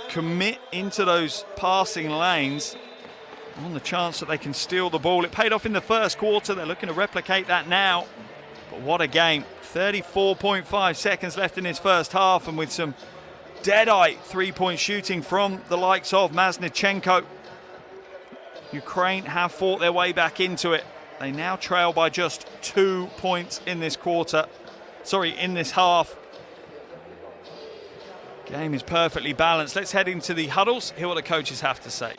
commit into those passing lanes on the chance that they can steal the ball. It paid off in the first quarter. They're looking to replicate that now. But what a game. 34.5 seconds left in this first half, and with some dead-eye three-point shooting from the likes of Maznichenko, Ukraine have fought their way back into it. They now trail by just 2 points in this quarter. Sorry, in this half. Game is perfectly balanced. Let's head into the huddles, hear what the coaches have to say.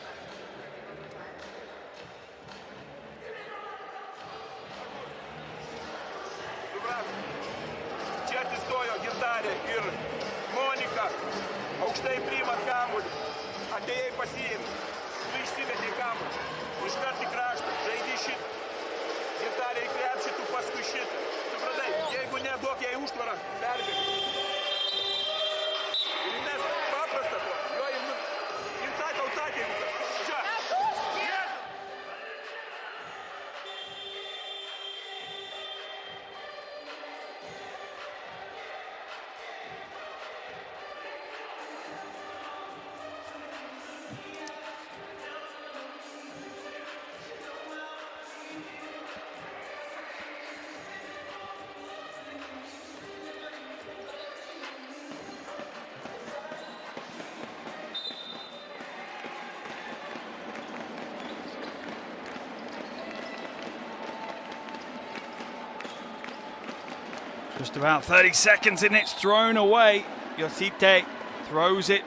Just about 30 seconds and it's thrown away. Yosite throws it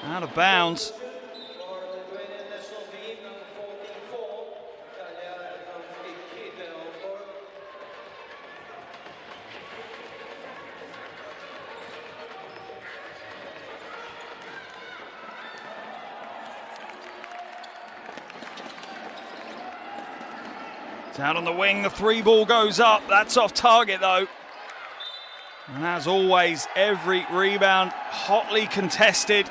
out of bounds. Out on the wing, the three ball goes up. That's off target though. And as always, every rebound hotly contested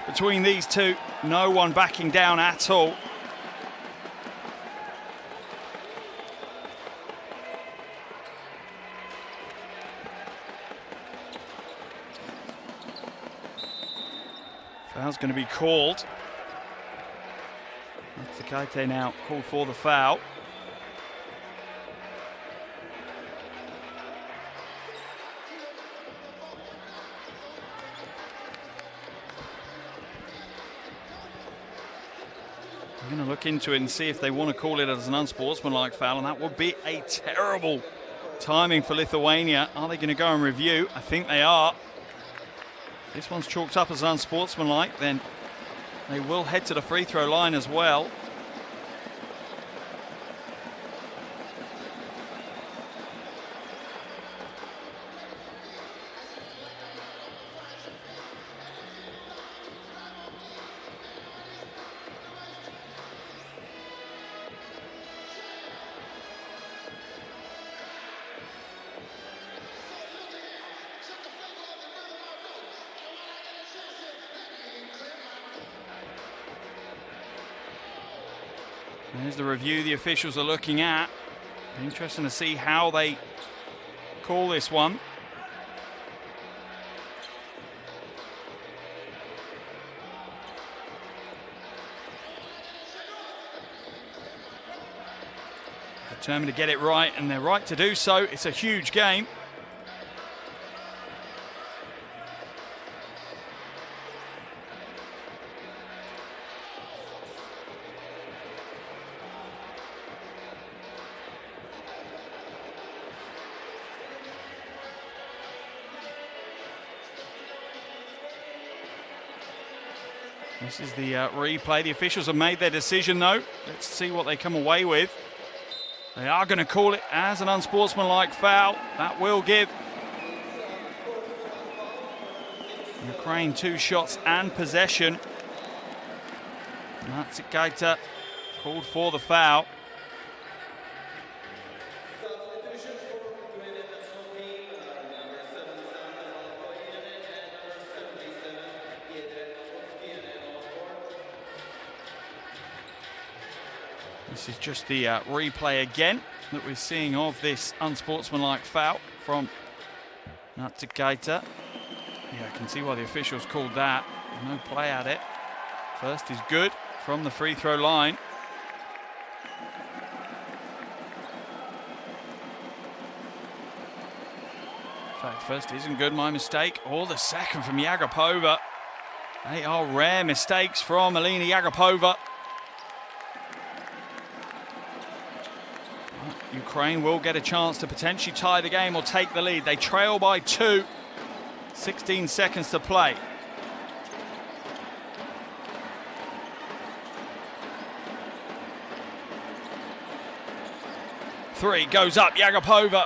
between these two. No one backing down at all. Foul's going to be called. Takaite now called for the foul. I'm going to look into it and see if they want to call it as an unsportsmanlike foul, and that would be a terrible timing for Lithuania. Are they going to go and review? I think they are. If this one's chalked up as unsportsmanlike, then they will head to the free throw line as well. There's the review the officials are looking at. Interesting to see how they call this one. Determined to get it right, and they're right to do so. It's a huge game. This is the replay. The officials have made their decision, though. Let's see what they come away with. They are going to call it as an unsportsmanlike foul. That will give Ukraine 2 shots and possession. Natsukaita called for the foul. This is just the replay again that we're seeing of this unsportsmanlike foul from Natsukaita. Yeah, I can see why the officials called that. No play at it. First is good from the free throw line. In fact, first isn't good, my mistake. Or the second from Yagapova. They are rare mistakes from Alina Yagapova. Ukraine will get a chance to potentially tie the game or take the lead. They trail by 2. 16 seconds to play. Three goes up. Yagapova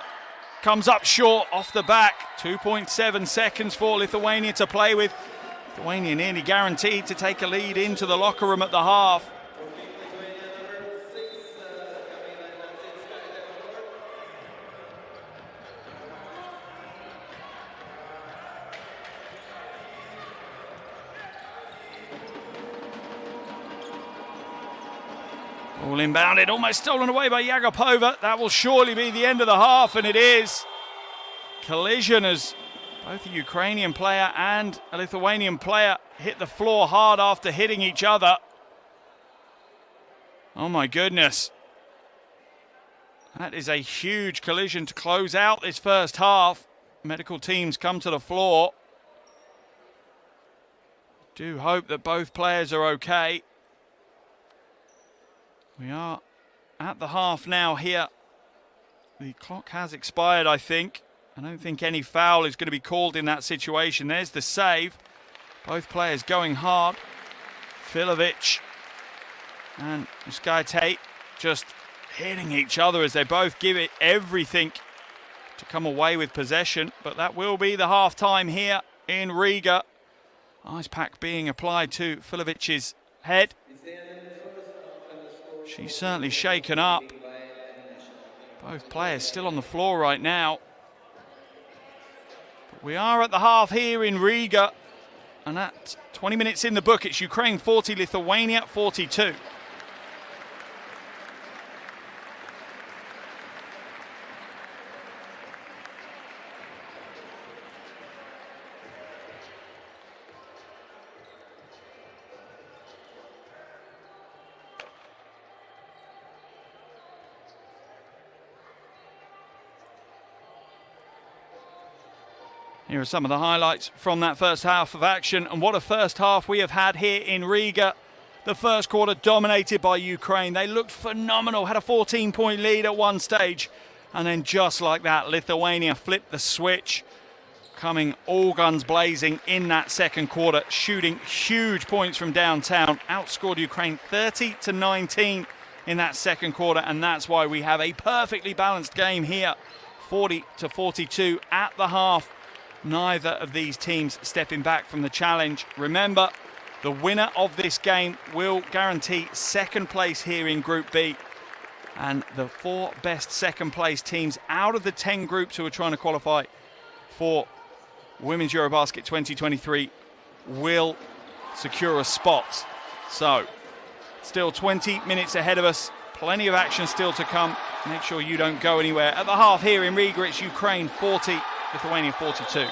comes up short off the back. 2.7 seconds for Lithuania to play with. Lithuania nearly guaranteed to take a lead into the locker room at the half. All inbounded, almost stolen away by Yagapova. That will surely be the end of the half, and it is. Collision as both a Ukrainian player and a Lithuanian player hit the floor hard after hitting each other. Oh my goodness. That is a huge collision to close out this first half. Medical teams come to the floor. Do hope that both players are okay. We are at the half now here. The clock has expired, I think. I don't think any foul is going to be called in that situation. There's the save. Both players going hard. Filovic and Skaite just hitting each other as they both give it everything to come away with possession. But that will be the half-time here in Riga. Ice pack being applied to Filovic's head. She's certainly shaken up. Both players still on the floor right now. But we are at the half here in Riga. And at 20 minutes in the book, it's Ukraine 40, Lithuania 42. Here are some of the highlights from that first half of action, and what a first half we have had here in Riga. The first quarter dominated by Ukraine. They looked phenomenal, had a 14-point lead at one stage, and then just like that, Lithuania flipped the switch, coming all guns blazing in that second quarter, shooting huge points from downtown, outscored Ukraine 30-19 in that second quarter, and that's why we have a perfectly balanced game here, 40-42 at the half. Neither of these teams stepping back from the challenge. Remember, the winner of this game will guarantee second place here in Group B. And the 4 best second place teams out of the 10 groups who are trying to qualify for Women's EuroBasket 2023 will secure a spot. So, still 20 minutes ahead of us. Plenty of action still to come. Make sure you don't go anywhere. At the half here in Riga, it's Ukraine 40. Lithuania 42.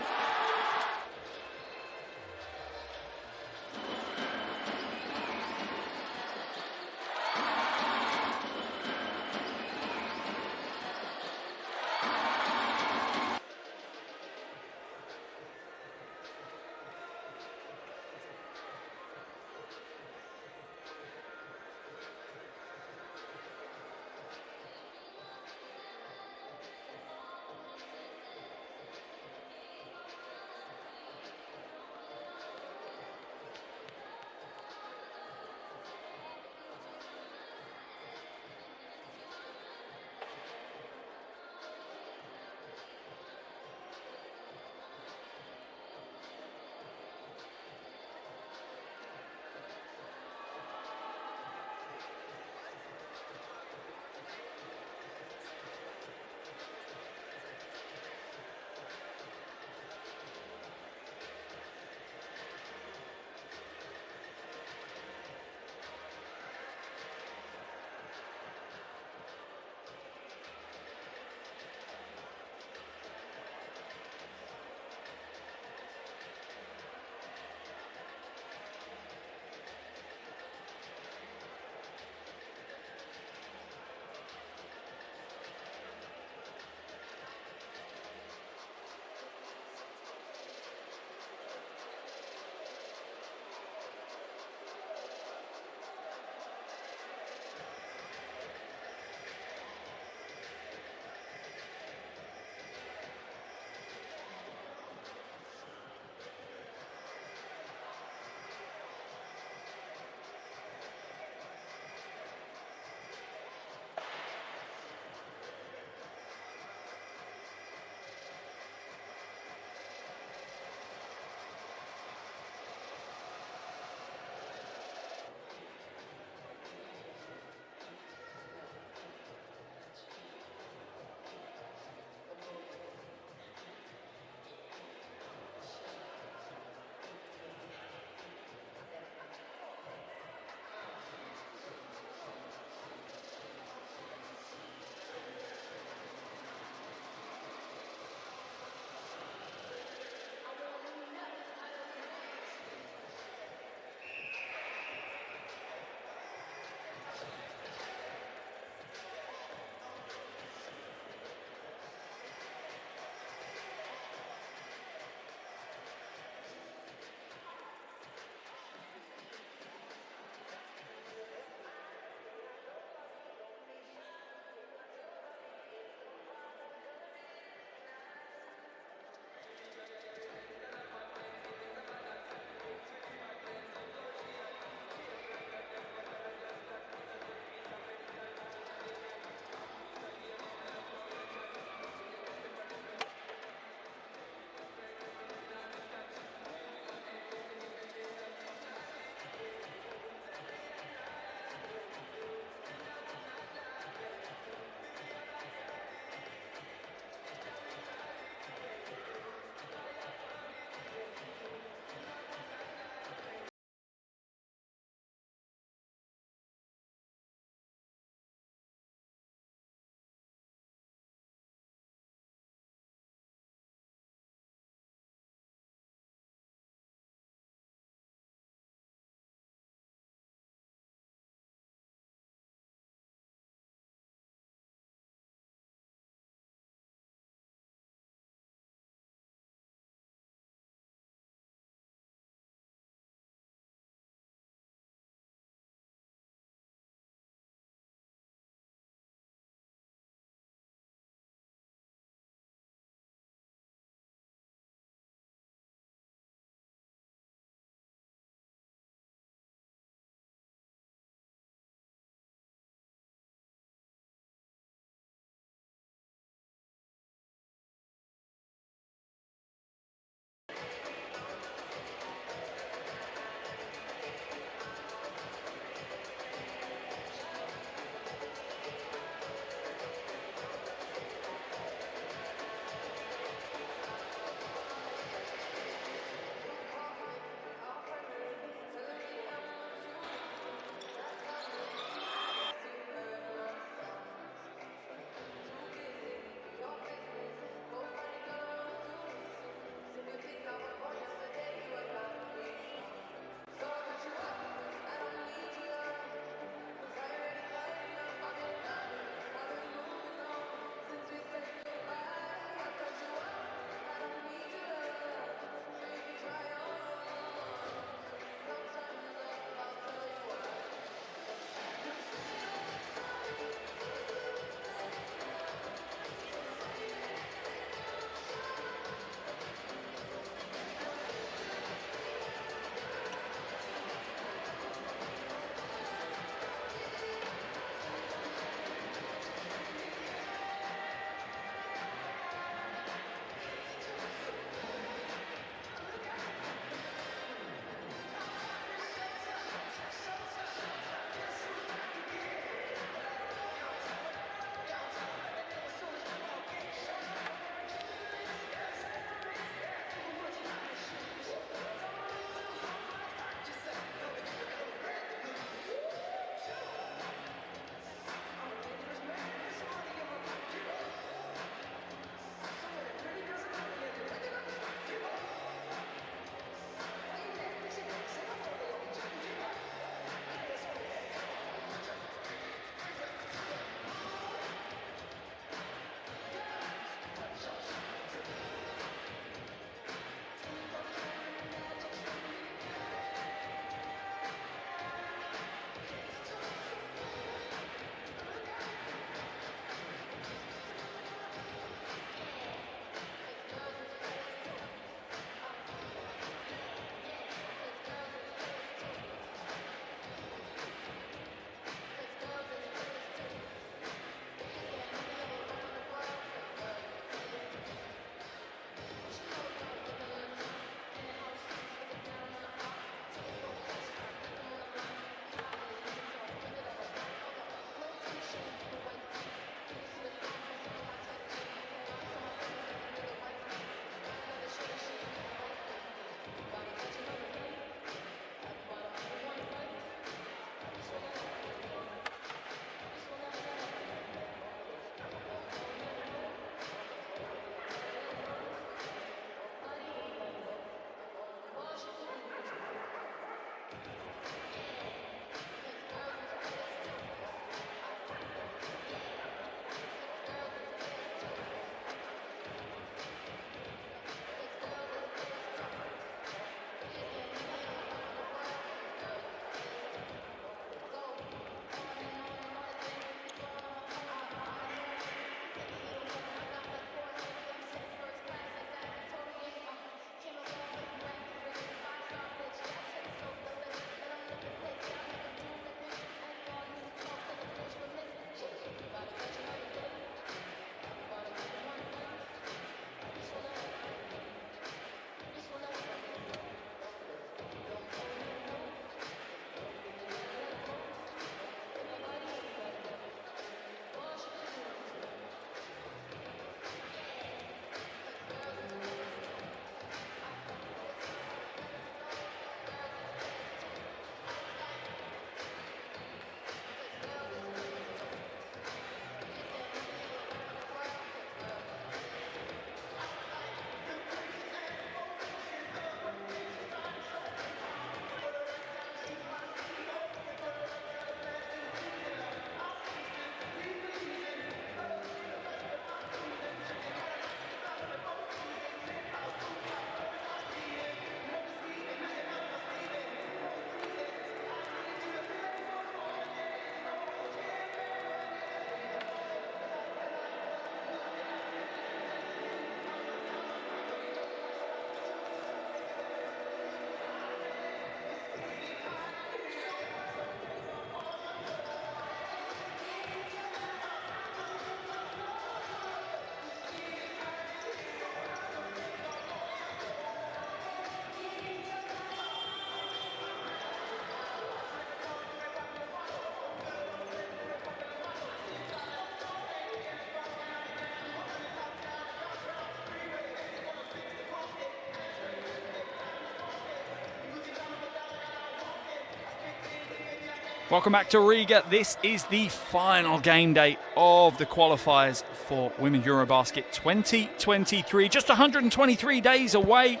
Welcome back to Riga. This is the final game day of the qualifiers for Women's EuroBasket 2023. Just 123 days away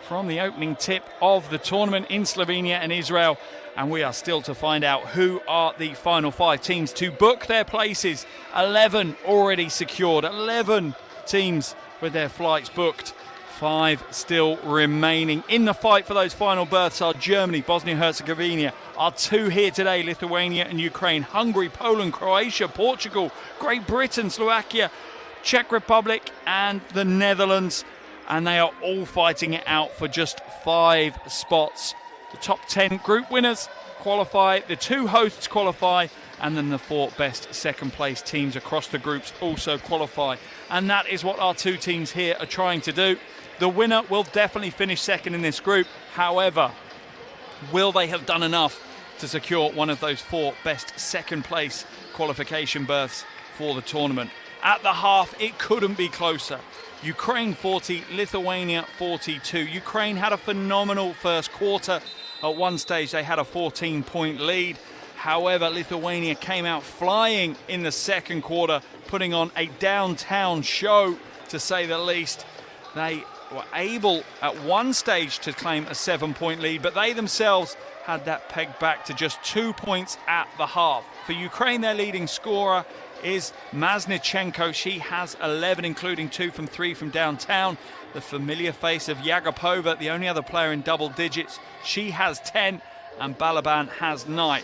from the opening tip of the tournament in Slovenia and Israel. And we are still to find out who are the final 5 teams to book their places. 11 already secured, 11 teams with their flights booked. 5 still remaining. In the fight for those final berths are Germany, Bosnia-Herzegovina. Our 2 here today, Lithuania and Ukraine. Hungary, Poland, Croatia, Portugal, Great Britain, Slovakia, Czech Republic and the Netherlands. And they are all fighting it out for just 5 spots. The top 10 group winners qualify, the 2 hosts qualify, and then the 4 best second place teams across the groups also qualify. And that is what our 2 teams here are trying to do. The winner will definitely finish second in this group. However, will they have done enough to secure one of those 4 best second place qualification berths for the tournament? At the half, it couldn't be closer. Ukraine 40, Lithuania 42. Ukraine had a phenomenal first quarter. At one stage, they had a 14-point lead. However, Lithuania came out flying in the second quarter, putting on a downtown show, to say the least. They were able at one stage to claim a 7-point lead, but they themselves had that pegged back to just 2 points at the half. For Ukraine, their leading scorer is Maznichenko. She has 11, including 2 from 3 from downtown. The familiar face of Yagapova, the only other player in double digits. She has 10, and Balaban has 9.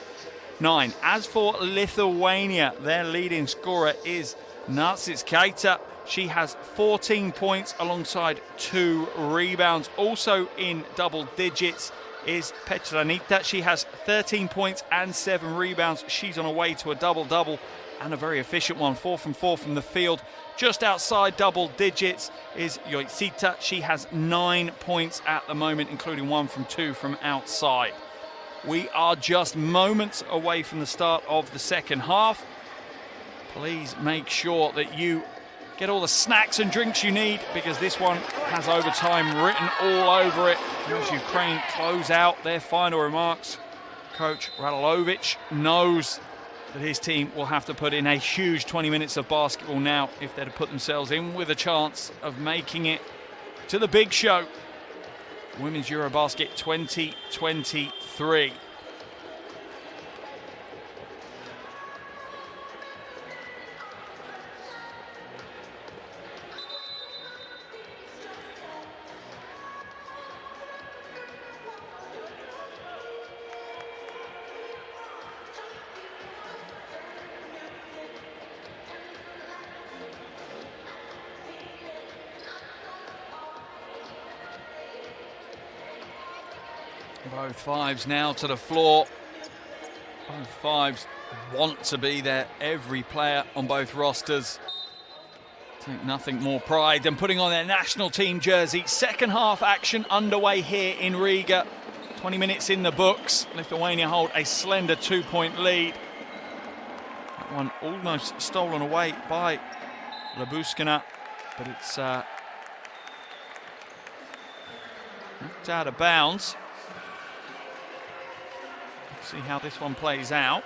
As for Lithuania, their leading scorer is Narcitskaita. She has 14 points alongside 2 rebounds. Also in double digits is Petranita. She has 13 points and 7 rebounds. She's on her way to a double-double, and a very efficient one, 4 from 4 from the field. Just outside double digits is Yoitsita. She has 9 points at the moment, including 1 from 2 from outside. We are just moments away from the start of the second half. Please make sure that you get all the snacks and drinks you need, because this one has overtime written all over it. As Ukraine close out their final remarks, Coach Radulovic knows that his team will have to put in a huge 20 minutes of basketball now if they're to put themselves in with a chance of making it to the big show. Women's EuroBasket 2023. Both 5s now to the floor. Both 5s want to be there. Every player on both rosters take nothing more pride than putting on their national team jersey. Second half action underway here in Riga. 20 minutes in the books. Lithuania hold a slender 2-point lead. That one almost stolen away by Labuskina, but it's knocked out of bounds. See how this one plays out.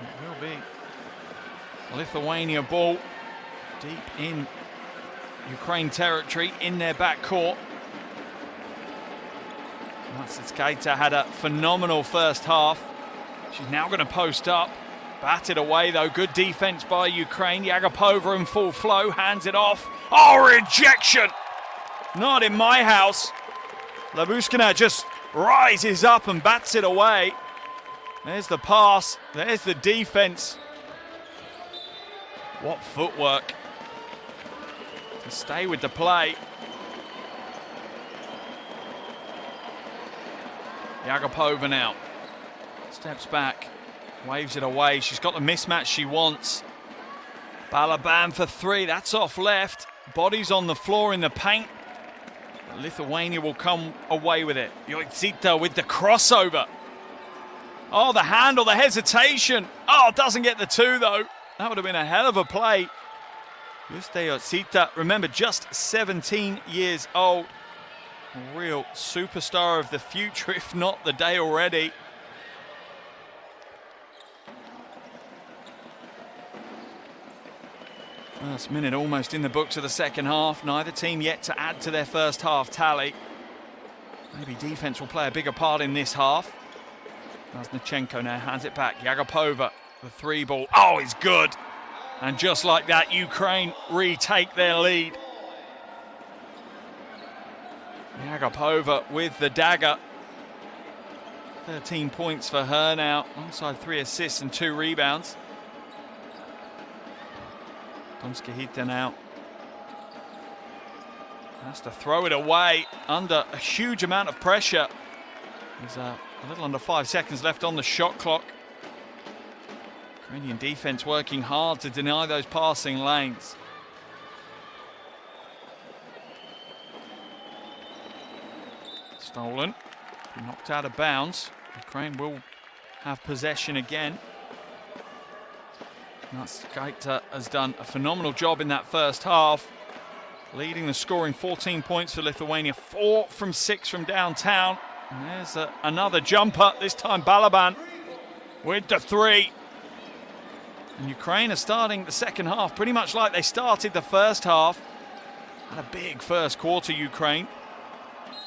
It will be a Lithuania ball deep in Ukraine territory in their backcourt. Narcitskaita had a phenomenal first half. She's now going to post up. Batted away though. Good defense by Ukraine. Yagapova in full flow, hands it off. Oh, rejection! Not in my house. Labuskina just rises up and bats it away. There's the pass, there's the defense. What footwork to stay with the play. Yagapova now steps back, waves it away. She's got the mismatch she wants. Balaban for 3, that's off left. Bodies on the floor in the paint. Lithuania will come away with it. Yoitsita with the crossover. Oh, the handle, the hesitation. Oh, doesn't get the 2 though. That would have been a hell of a play. Yoitsita, remember, just 17 years old. A real superstar of the future, if not the day already. First minute almost in the books of the second half. Neither team yet to add to their first half tally. Maybe defense will play a bigger part in this half. Masnichenko now hands it back. Yagapova, the three ball. Oh, it's good. And just like that, Ukraine retake their lead. Yagapova with the dagger. 13 points for her now, alongside 3 assists and 2 rebounds. Donskihita now has to throw it away under a huge amount of pressure. There's a little under 5 seconds left on the shot clock. Ukrainian defense working hard to deny those passing lanes. Stolen, knocked out of bounds. Ukraine will have possession again. Masnichenko has done a phenomenal job in that first half, leading the scoring 14 points for Lithuania, 4 from 6 from downtown. And there's another jumper, this time Balaban with the 3. And Ukraine are starting the second half pretty much like they started the first half. Had a big first quarter, Ukraine.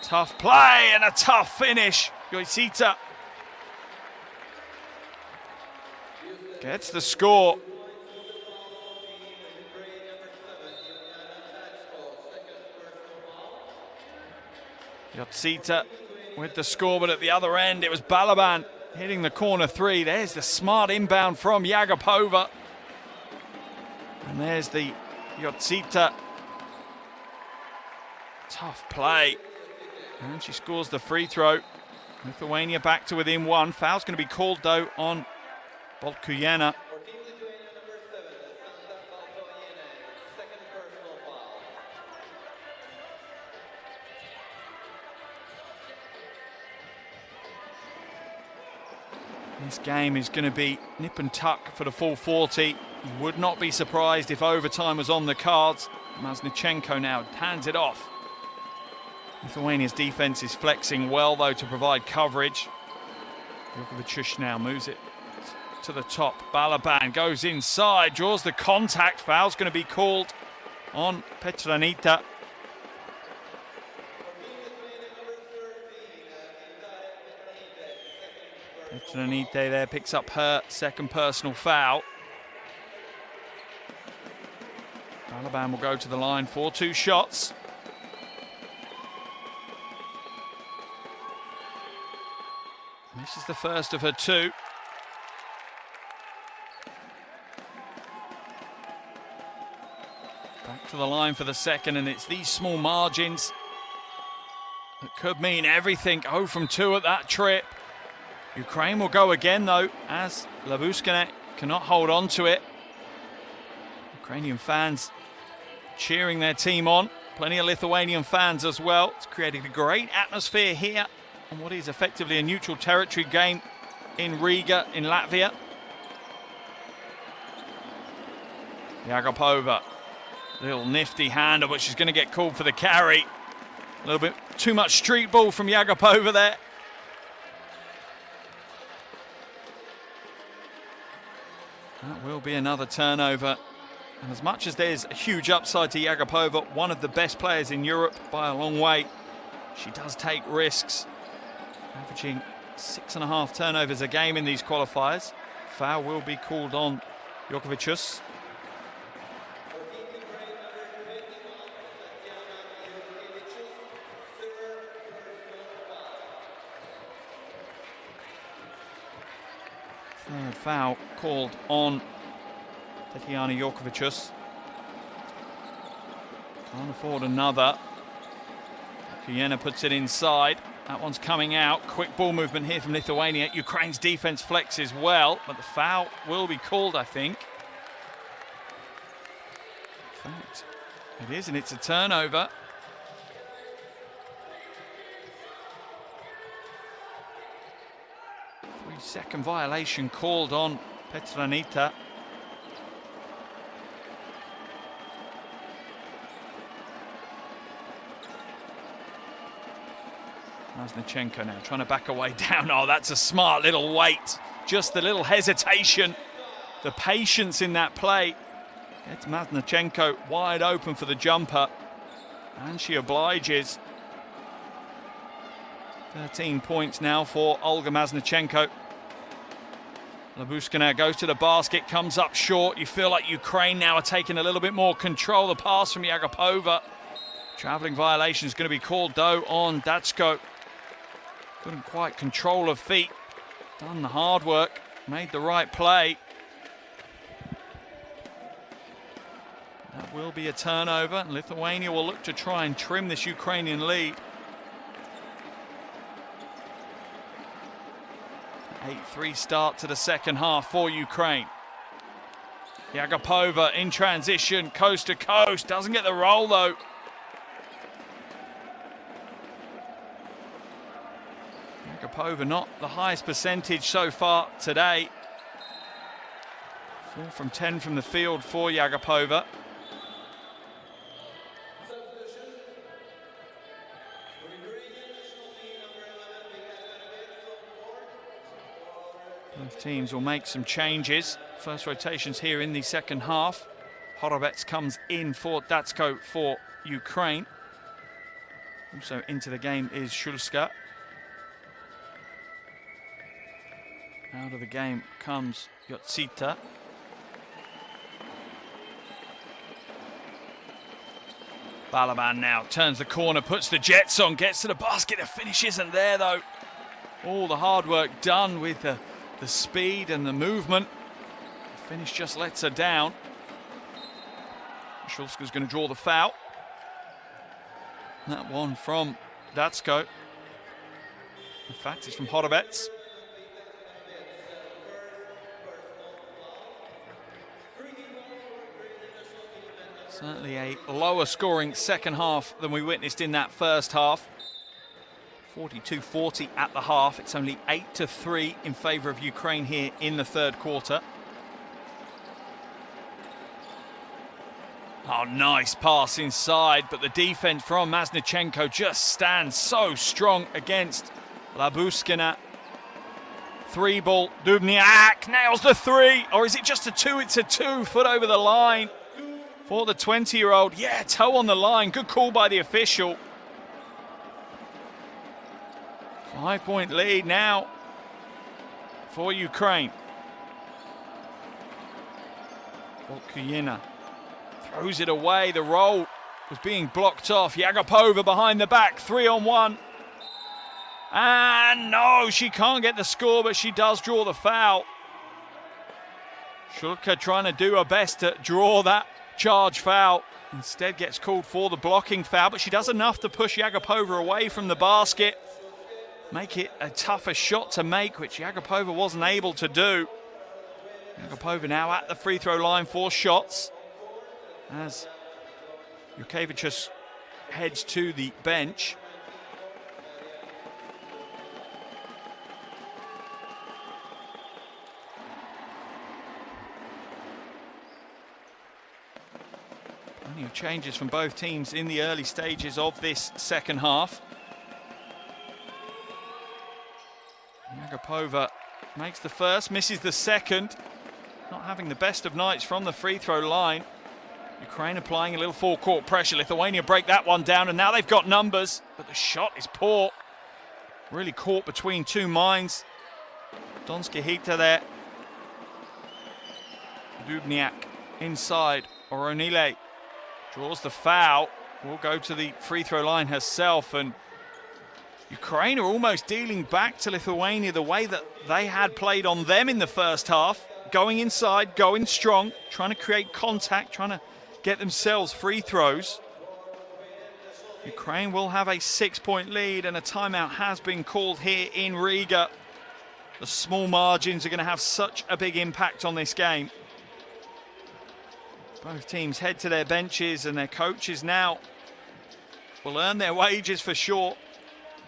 Tough play and a tough finish. Yoisita gets the score. Yotsita with the score, but at the other end it was Balaban hitting the corner 3. There's the smart inbound from Yagapova. And there's the Yotsita. Tough play. And she scores the free throw. Lithuania back to within 1. Foul's going to be called though on Boltkuyena. This game is going to be nip and tuck for the full 40. Would not be surprised if overtime was on the cards. Masnichenko now hands it off. Lithuania's defense is flexing well though to provide coverage. Jokovic now moves it to the top. Balaban goes inside, draws the contact. Foul's going to be called on Petranita. Petranite there picks up her second personal foul. Balaban will go to the line for 2 shots. This is the first of her 2. Back to the line for the second, and it's these small margins that could mean everything. 0 from 2 at that trip. Ukraine will go again though, as Labuskine cannot hold on to it. Ukrainian fans cheering their team on. Plenty of Lithuanian fans as well. It's created a great atmosphere here on what is effectively a neutral territory game in Riga, in Latvia. Yagapova, little nifty hander, but she's going to get called for the carry. A little bit too much street ball from Yagapova there. That will be another turnover. And as much as there's a huge upside to Yagapova, one of the best players in Europe by a long way, she does take risks. Averaging 6.5 turnovers a game in these qualifiers. Foul will be called on Jokovicius. Third foul called on Tatiana Jokovicius. Can't afford another. Kiena puts it inside. That one's coming out. Quick ball movement here from Lithuania. Ukraine's defense flexes well, but the foul will be called, I think. In fact, it is, and it's a turnover. Second violation called on Petranita. Masnichenko now trying to back away down. Oh, that's a smart little wait. Just the little hesitation, the patience in that play. Gets Masnichenko wide open for the jumper, and she obliges. 13 points now for Olga Masnichenko. Labuskina goes to the basket, comes up short. You feel like Ukraine now are taking a little bit more control. The pass from Yagapova. Traveling violation is going to be called though on Datsko. Couldn't quite control her feet. Done the hard work, made the right play. That will be a turnover, and Lithuania will look to try and trim this Ukrainian lead. 8-3 start to the second half for Ukraine. Yagapova in transition, coast to coast, doesn't get the roll though. Yagapova not the highest percentage so far today. 4 from 10 from the field for Yagapova. Both teams will make some changes. First rotations here in the second half. Horovets comes in for Datsko for Ukraine. Also into the game is Shulska. Out of the game comes Yotsita. Balaban now turns the corner, puts the jets on, gets to the basket. The finish isn't there though. All the hard work done with the speed and the movement. The finish just lets her down. Shulska's going to draw the foul. That one from Datsko. In fact, it's from Horovets. Certainly a lower scoring second half than we witnessed in that first half. 42-40 at the half. It's only 8-3 in favour of Ukraine here in the third quarter. Oh, nice pass inside, but the defense from Masnichenko just stands so strong against Labuskina. 3-ball, Dubniak nails the 3, or is it just a 2? It's a 2, foot over the line for the 20-year-old. Yeah, toe on the line, good call by the official. 5-point lead now for Ukraine. Volkuyina throws it away. The roll was being blocked off. Yagapova behind the back, 3-on-1. And no, she can't get the score, but she does draw the foul. Shulka trying to do her best to draw that charge foul. Instead gets called for the blocking foul, but she does enough to push Yagapova away from the basket. Make it a tougher shot to make, which Yagapova wasn't able to do. Yagapova now at the free throw line for shots as Jukevicius heads to the bench. Plenty of changes from both teams in the early stages of this second half. Yagapova makes the first, misses the second. Not having the best of nights from the free throw line. Ukraine applying a little full court pressure. Lithuania break that one down, and now they've got numbers, but the shot is poor. Really caught between two minds. Donski Hita there. Dubniak inside. Oronile draws the foul. Will go to the free throw line herself, and Ukraine are almost dealing back to Lithuania the way that they had played on them in the first half. Going inside, going strong, trying to create contact, trying to get themselves free throws. Ukraine will have a 6-point lead, and a timeout has been called here in Riga. The small margins are going to have such a big impact on this game. Both teams head to their benches, and their coaches now will earn their wages for sure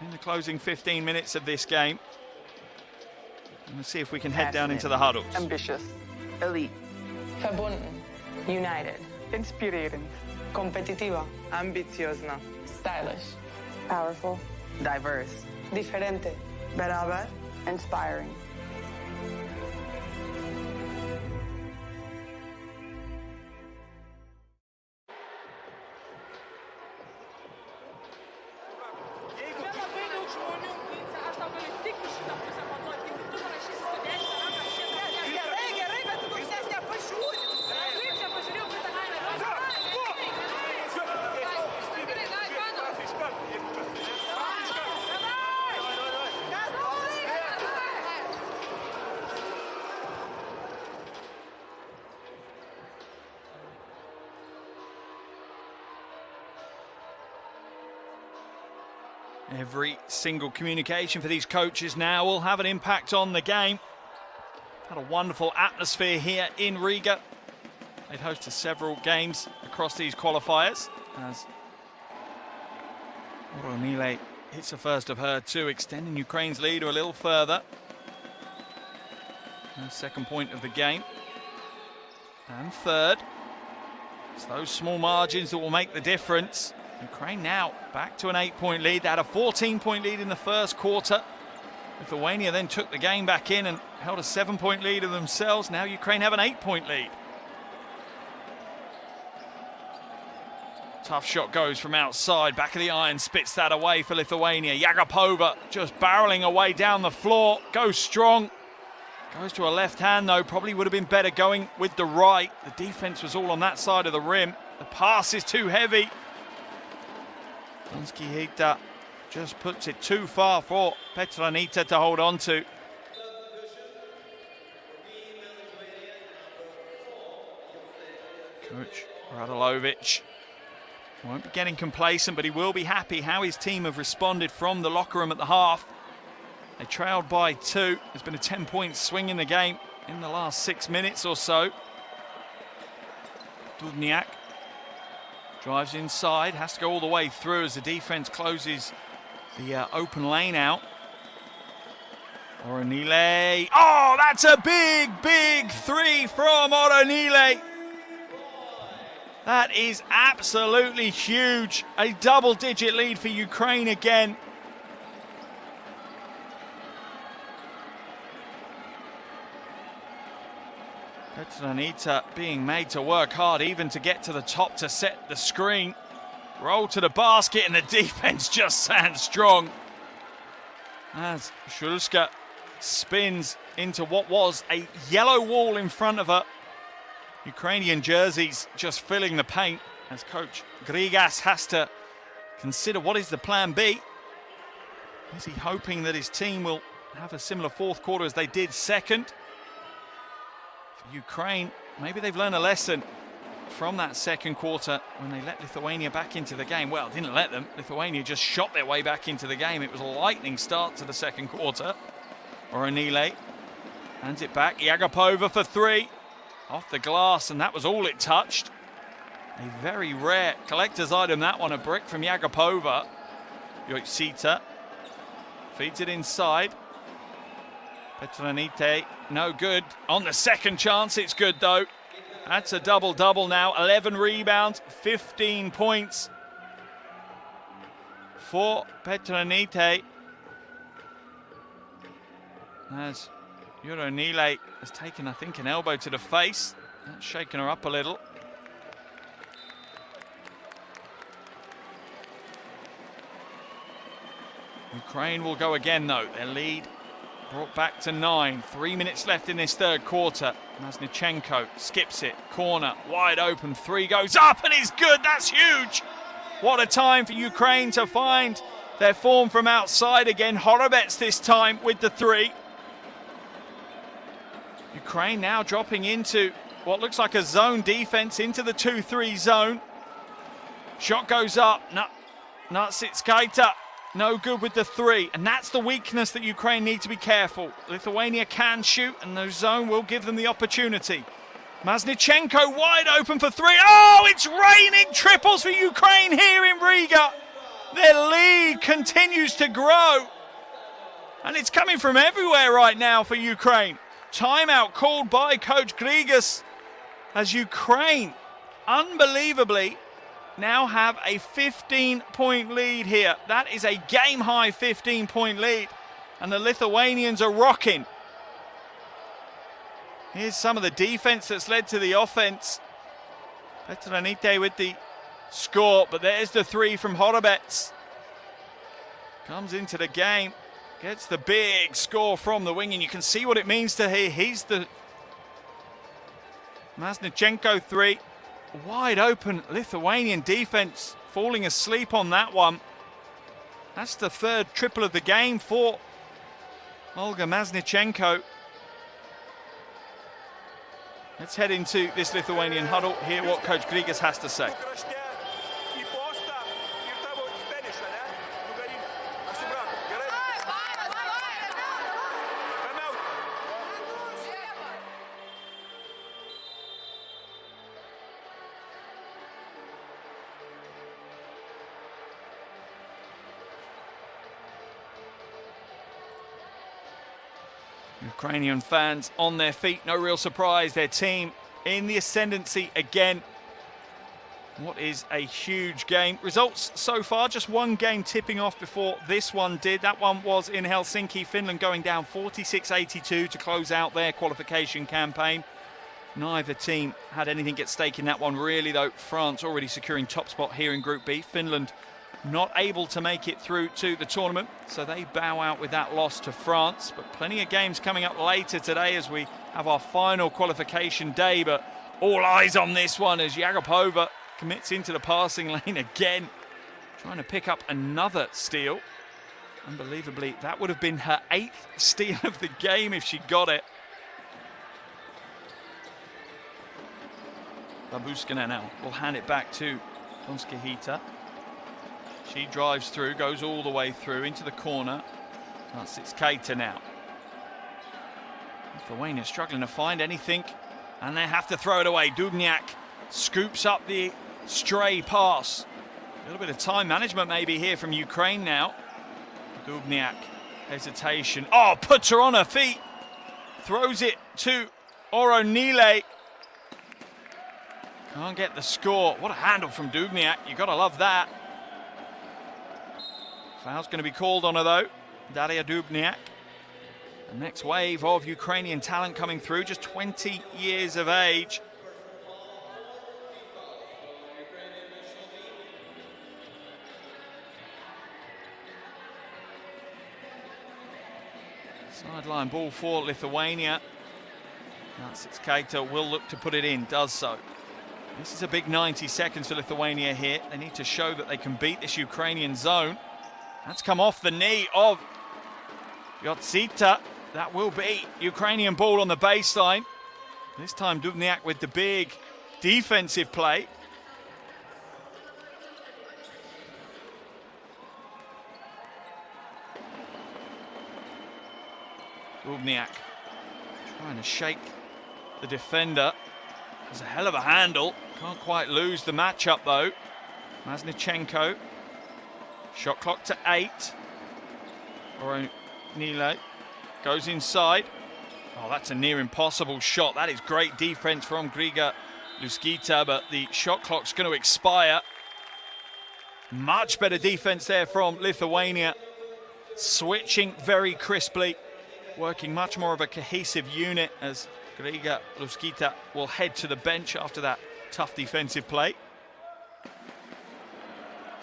in the closing 15 minutes of this game. And we'll see if we can head down into the huddles. Ambitious, elite, Verbunden. United. inspirerend, Competitiva. ambitiozna, Stylish. powerful, diverse. Diferente. beraber, Inspiring. Every single communication for these coaches now will have an impact on the game. Had a wonderful atmosphere here in Riga. They'd hosted several games across these qualifiers as Oronile hits the first of her two, extending Ukraine's lead a little further. And second point of the game. And third. It's those small margins that will make the difference. Ukraine now back to an 8-point lead. They had a 14-point lead in the first quarter. Lithuania then took the game back in and held a 7-point lead of themselves. Now Ukraine have an 8-point lead. Tough shot goes from outside. Back of the iron, spits that away for Lithuania. Yagapova just barreling away down the floor. Goes strong. Goes to a left hand though. Probably would have been better going with the right. The defense was all on that side of the rim. The pass is too heavy. Hita just puts it too far for Petranita to hold on to. Coach Radulovic won't be getting complacent, but he will be happy how his team have responded from the locker room at the half. They trailed by 2. There's been a 10-point swing in the game in the last 6 minutes or so. Dudniak drives inside, has to go all the way through as the defense closes the open lane out. Oronile. Oh, that's a big, big three from Oronile. That is absolutely huge. A double-digit lead for Ukraine again. Petranita being made to work hard even to get to the top to set the screen. Roll to the basket and the defense just stands strong. As Shulska spins into what was a yellow wall in front of her. Ukrainian jerseys just filling the paint as coach Grigas has to consider what is the plan B. Is he hoping that his team will have a similar fourth quarter as they did second? Ukraine, maybe they've learned a lesson from that second quarter when they let Lithuania back into the game. Well, didn't let them. Lithuania just shot their way back into the game. It was a lightning start to the second quarter. Oronile hands it back. Yagapova for 3. Off the glass, and that was all it touched. A very rare collector's item, that one. A brick from Yagapova. Yoitsita feeds it inside. Petranite, no good. On the second chance, it's good though. That's a double-double now. 11 rebounds, 15 points for Petranite. As Oronile has taken, I think, an elbow to the face. That's shaken her up a little. Ukraine will go again though. Their lead brought back to 9. 3 minutes left in this third quarter. Maznichenko skips it. Corner, wide open. 3 goes up and it's good. That's huge. What a time for Ukraine to find their form from outside again. Horobets this time with the 3. Ukraine now dropping into what looks like a zone defense, into the 2-3 zone. Shot goes up. Natsitskaita. No good with the 3, and that's the weakness that Ukraine need to be careful. Lithuania can shoot, and the zone will give them the opportunity. Maznichenko wide open for 3. Oh, it's raining triples for Ukraine here in Riga. Their lead continues to grow, and it's coming from everywhere right now for Ukraine. Timeout called by Coach Grigas as Ukraine, unbelievably, now have a 15-point lead here. That is a game-high 15-point lead. And the Lithuanians are rocking. Here's some of the defense that's led to the offense. Petranite with the score, but there's the three from Horobets. Comes into the game, gets the big score from the wing, and you can see what it means to here. He's the Masnichenko three. Wide open Lithuanian defense, falling asleep on that one. That's the third triple of the game for Olga Masnichenko. Let's head into this Lithuanian huddle, hear what Coach Grigas has to say. Ukrainian fans on their feet, no real surprise. Their team in the ascendancy again. What is a huge game. Results so far, just one game tipping off before this one did. That one was in Helsinki, Finland going down 46-82 to close out their qualification campaign. Neither team had anything at stake in that one really though. France already securing top spot here in Group B. Finland not able to make it through to the tournament, so they bow out with that loss to France. But plenty of games coming up later today as we have our final qualification day, but all eyes on this one as Yagapova commits into the passing lane again, trying to pick up another steal. Unbelievably, that would have been her 8th steal of the game if she got it. Babuskina now will hand it back to Donskihita. She drives through, goes all the way through into the corner. That's it's Keita now. Lithuania struggling to find anything, and they have to throw it away. Dubniak scoops up the stray pass. A little bit of time management maybe here from Ukraine now. Dubniak, hesitation. Oh, puts her on her feet. Throws it to Oronile. Can't get the score. What a handle from Dubniak. You've got to love that. Foul's going to be called on her though. Daria Dubniak. The next wave of Ukrainian talent coming through, just 20 years of age. Sideline ball for Lithuania. That's Keita will look to put it in, does so. This is a big 90 seconds for Lithuania here. They need to show that they can beat this Ukrainian zone. That's come off the knee of Yotsita. That will be Ukrainian ball on the baseline. This time Dubniak with the big defensive play. Dubniak trying to shake the defender. There's a hell of a handle. Can't quite lose the matchup though. Masnichenko. Shot clock to 8. Oronile goes inside. Oh, that's a near impossible shot. That is great defense from Griga Luskita, but the shot clock's going to expire. Much better defense there from Lithuania. Switching very crisply, working much more of a cohesive unit as Griga Luskita will head to the bench after that tough defensive play.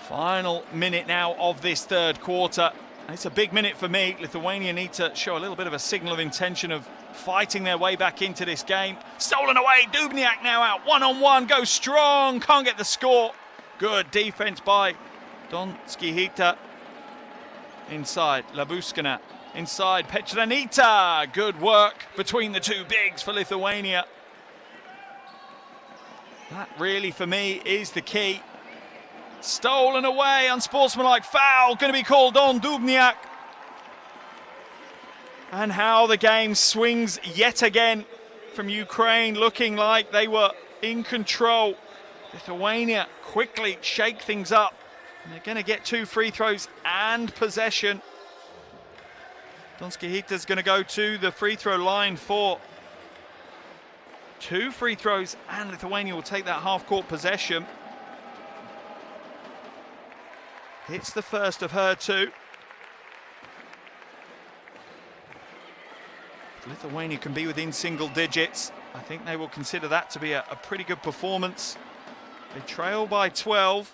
Final minute now of this third quarter. It's a big minute for me. Lithuania need to show a little bit of a signal of intention of fighting their way back into this game. Stolen away, Dubniak now out, one-on-one, goes strong, can't get the score. Good defense by Donskihita. Inside, Labuskina. Inside, Petranita. Good work between the two bigs for Lithuania. That really, for me, is the key. Stolen away, unsportsmanlike foul, going to be called on Dubniak. And how the game swings yet again from Ukraine, looking like they were in control. Lithuania quickly shake things up. And they're going to get 2 free throws and possession. Donskihita's going to go to the free throw line for 2 free throws, and Lithuania will take that half-court possession. Hits the first of her two. Lithuania can be within single digits. I think they will consider that to be a pretty good performance. They trail by 12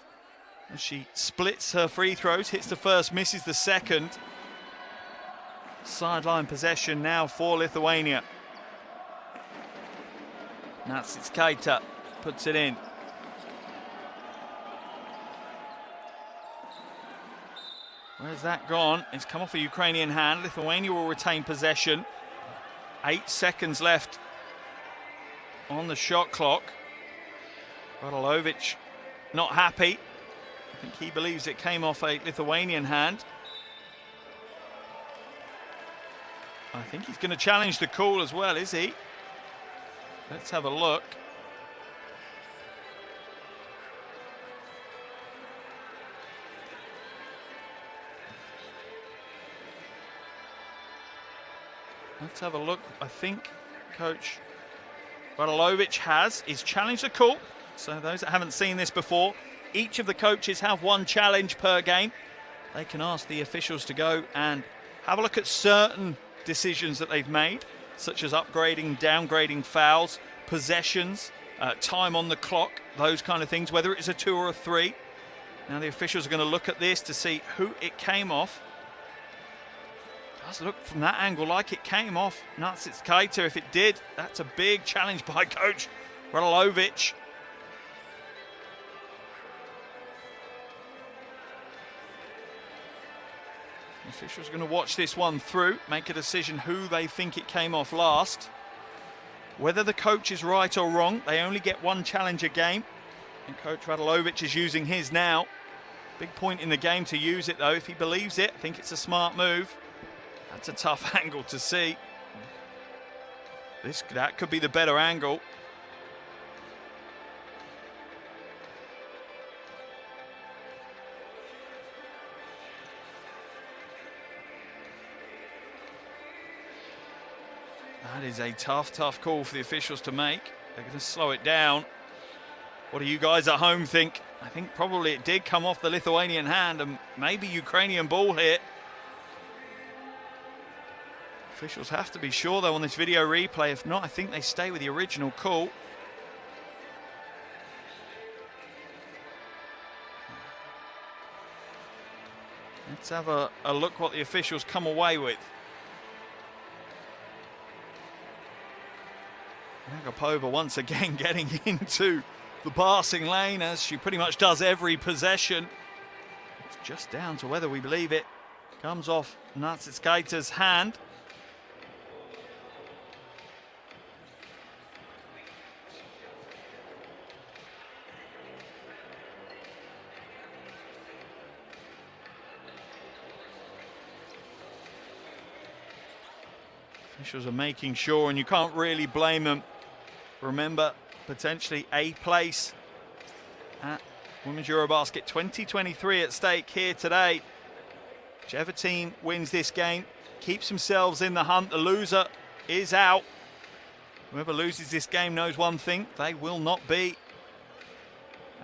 as she splits her free throws, hits the first, misses the second. Sideline possession now for Lithuania. Natsitskaita puts it in. Where's that gone? It's come off a Ukrainian hand. Lithuania will retain possession. 8 seconds left on the shot clock. Radolovic not happy. I think he believes it came off a Lithuanian hand. I think he's going to challenge the call as well, is he? Let's have a look. Let's have a look. I think Coach Radolovic is challenged the call. So those that haven't seen this before, each of the coaches have one challenge per game. They can ask the officials to go and have a look at certain decisions that they've made, such as upgrading, downgrading fouls, possessions, time on the clock, those kind of things, whether it's a 2 or a 3. Now the officials are going to look at this to see who it came off. Does look from that angle like it came off Natsitskaita. If it did, that's a big challenge by Coach Radolovic. The officials are going to watch this one through, make a decision who they think it came off last. Whether the coach is right or wrong, they only get one challenge a game. And Coach Radolovic is using his now. Big point in the game to use it though. If he believes it, I think it's a smart move. That's a tough angle to see. That could be the better angle. That is a tough call for the officials to make. They're going to slow it down. What do you guys at home think? I think probably it did come off the Lithuanian hand and maybe Ukrainian ball here. Officials have to be sure though on this video replay. If not, I think they stay with the original call. Let's have a look what the officials come away with. Agapova once again getting into the passing lane as she pretty much does every possession. It's just down to whether we believe it comes off Natsitskaita's hand. Officials are making sure, and you can't really blame them. Remember, potentially a place at Women's EuroBasket 2023 at stake here today. Whichever team wins this game keeps themselves in the hunt. The loser is out. Whoever loses this game knows one thing: they will not be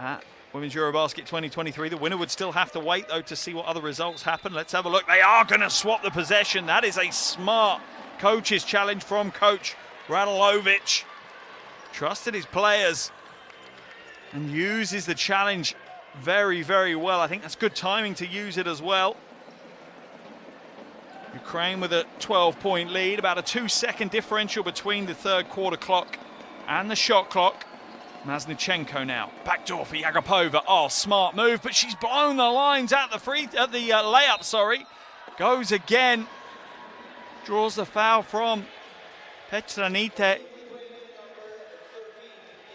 at Women's EuroBasket 2023. The winner would still have to wait, though, to see what other results happen. Let's have a look. They are going to swap the possession. That is a smart coach's challenge from Coach Radolovic. Trusted his players and uses the challenge very, very well. I think that's good timing to use it as well. Ukraine with a 12-point lead, about a 2-second differential between the third quarter clock and the shot clock. Maznichenko now, backdoor for Agapova. Oh, smart move, but she's blown the lines at the layup, sorry. Goes again. Draws the foul from Petranite.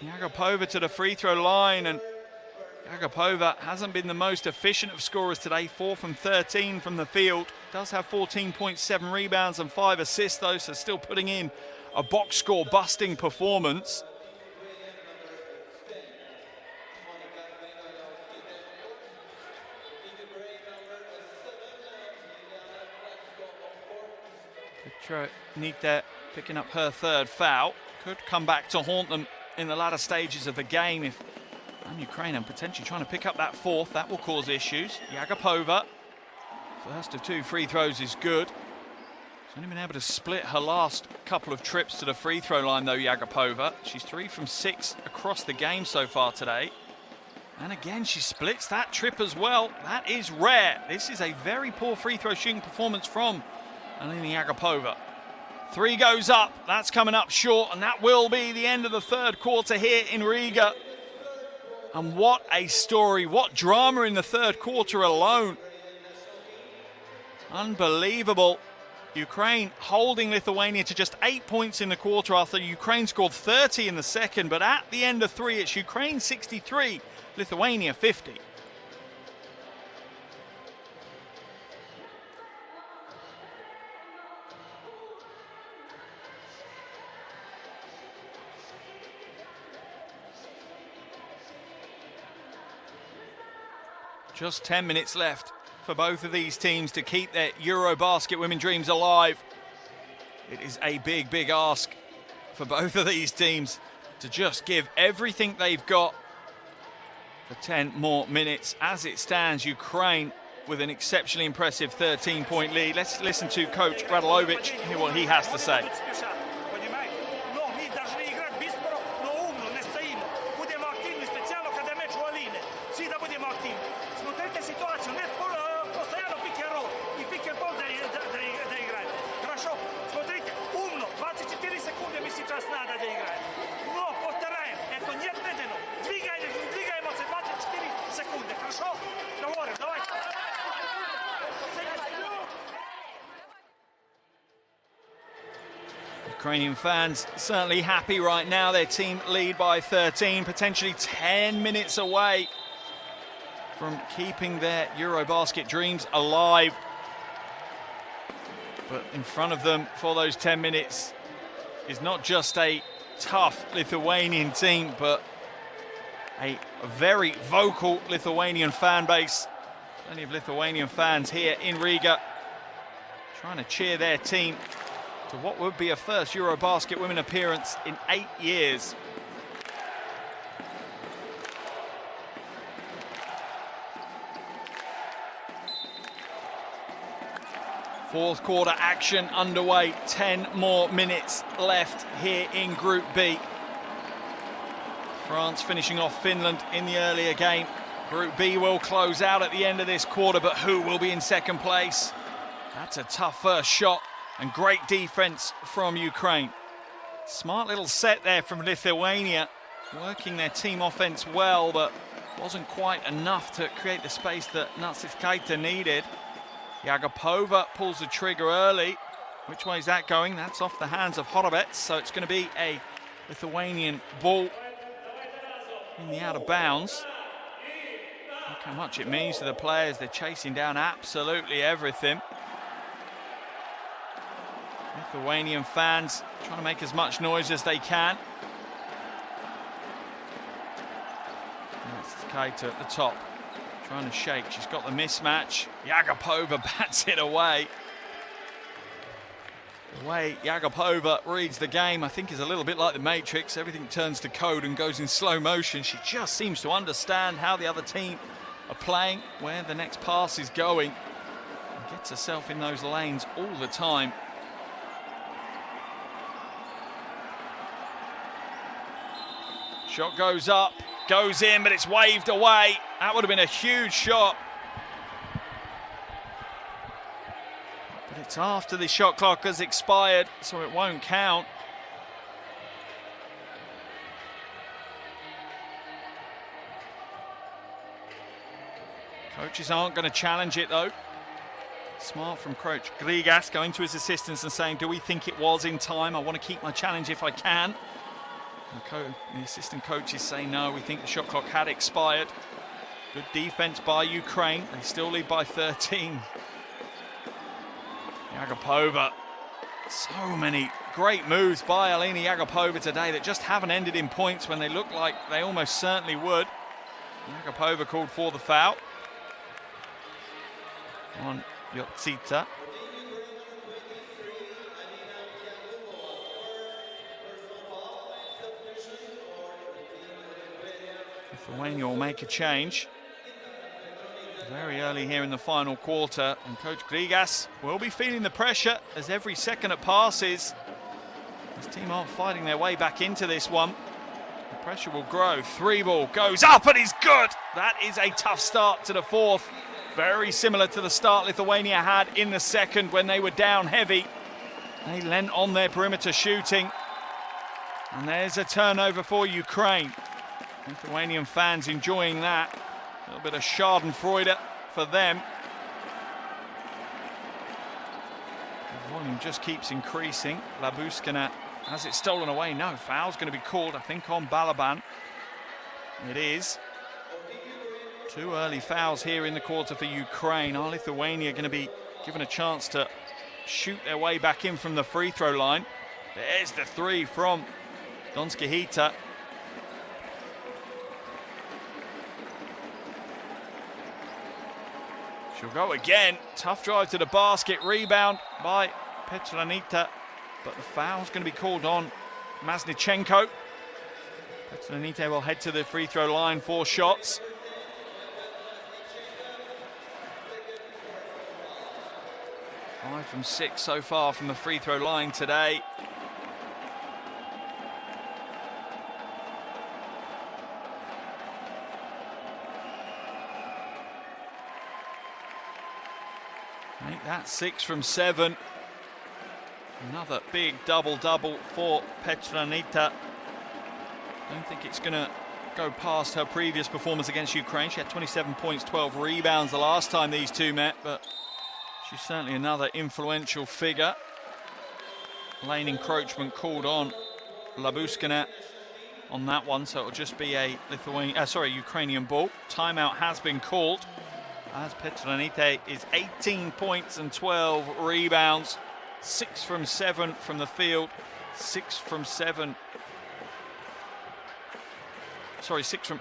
Agapova to the free throw line, and Agapova hasn't been the most efficient of scorers today. 4 from 13 from the field. Does have 14.7 rebounds and 5 assists though, so still putting in a box score busting performance. Petranite picking up her third foul. Could come back to haunt them in the latter stages of the game if And Ukraine are potentially trying to pick up that fourth. That will cause issues. Yagapova, first of 2 free throws is good. She's only been able to split her last couple of trips to the free throw line though, Yagapova. She's 3 from 6 across the game so far today. And again, she splits that trip as well. That is rare. This is a very poor free throw shooting performance from Alina Yagapova. 3 goes up, that's coming up short, and that will be the end of the third quarter here in Riga. And what a story, what drama in the third quarter alone. Unbelievable. Ukraine holding Lithuania to just 8 points in the quarter after Ukraine scored 30 in the second, but at the end of 3, it's Ukraine 63, Lithuania 50. Just 10 minutes left for both of these teams to keep their EuroBasket women dreams alive. It is a big, big ask for both of these teams to just give everything they've got for 10 more minutes. As it stands, Ukraine with an exceptionally impressive 13-point lead. Let's listen to Coach Radulovic, hear what he has to say. Ukrainian fans certainly happy right now. Their team lead by 13, potentially 10 minutes away from keeping their EuroBasket dreams alive. But in front of them for those 10 minutes is not just a tough Lithuanian team, but a very vocal Lithuanian fan base. Plenty of Lithuanian fans here in Riga trying to cheer their team to what would be a first EuroBasket women appearance in 8 years. Fourth quarter action underway, 10 more minutes left here in Group B. France finishing off Finland in the earlier game. Group B will close out at the end of this quarter, but who will be in second place? That's a tough first shot and great defense from Ukraine. Smart little set there from Lithuania, working their team offense well, but wasn't quite enough to create the space that Natsitskaita needed. Yagapova pulls the trigger early. Which way is that going? That's off the hands of Horobets, so it's going to be a Lithuanian ball in the out of bounds. Look how much it means to the players. They're chasing down absolutely everything. Lithuanian fans trying to make as much noise as they can. That's Kaita at the top, trying to shake. She's got the mismatch. Yagapova bats it away. The way Yagapova reads the game, I think, is a little bit like the Matrix. Everything turns to code and goes in slow motion. She just seems to understand how the other team are playing, where the next pass is going, and gets herself in those lanes all the time. Shot goes up, goes in, but it's waved away. That would have been a huge shot. But it's after the shot clock has expired, so it won't count. Coaches aren't going to challenge it though. Smart from Coach Grigas going to his assistants and saying, do we think it was in time? I want to keep my challenge if I can. The assistant coaches say no, we think the shot clock had expired. Good defense by Ukraine. They still lead by 13. Yagapova. So many great moves by Alina Yagapova today that just haven't ended in points when they look like they almost certainly would. Yagapova called for the foul on Yotsita. Lithuania will make a change very early here in the final quarter, and Coach Grigas will be feeling the pressure as every second it passes. His team aren't fighting their way back into this one. The pressure will grow. 3-ball goes up and is good. That is a tough start to the fourth. Very similar to the start Lithuania had in the second when they were down heavy. They lent on their perimeter shooting. And there's a turnover for Ukraine. Lithuanian fans enjoying that. A little bit of schadenfreude for them. The volume just keeps increasing. Labuskina has it stolen away. No, foul's going to be called, I think, on Balaban. It is. 2 early fouls here in the quarter for Ukraine. Are Lithuania going to be given a chance to shoot their way back in from the free throw line? There's the 3 from Donskihita. She'll go again. Tough drive to the basket. Rebound by Petranita. But the foul's going to be called on Masnichenko. Petranita will head to the free throw line for shots. Five from 6 so far from the free throw line today. Make that 6 from 7. Another big double-double for Petranita. Don't think it's going to go past her previous performance against Ukraine. She had 27 points, 12 rebounds the last time these two met, but she's certainly another influential figure. Lane encroachment called on Labuskina on that one, so it'll just be a Ukrainian ball. Timeout has been called, as Petranita is 18 points and 12 rebounds. 6 from 7 from the field, 6 from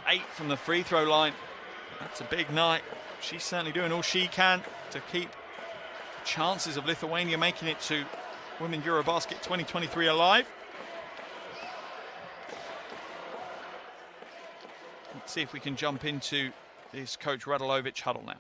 8 from the free throw line. That's a big night. She's certainly doing all she can to keep chances of Lithuania making it to Women EuroBasket 2023 alive. Let's see if we can jump into this Coach Radulovic huddle now.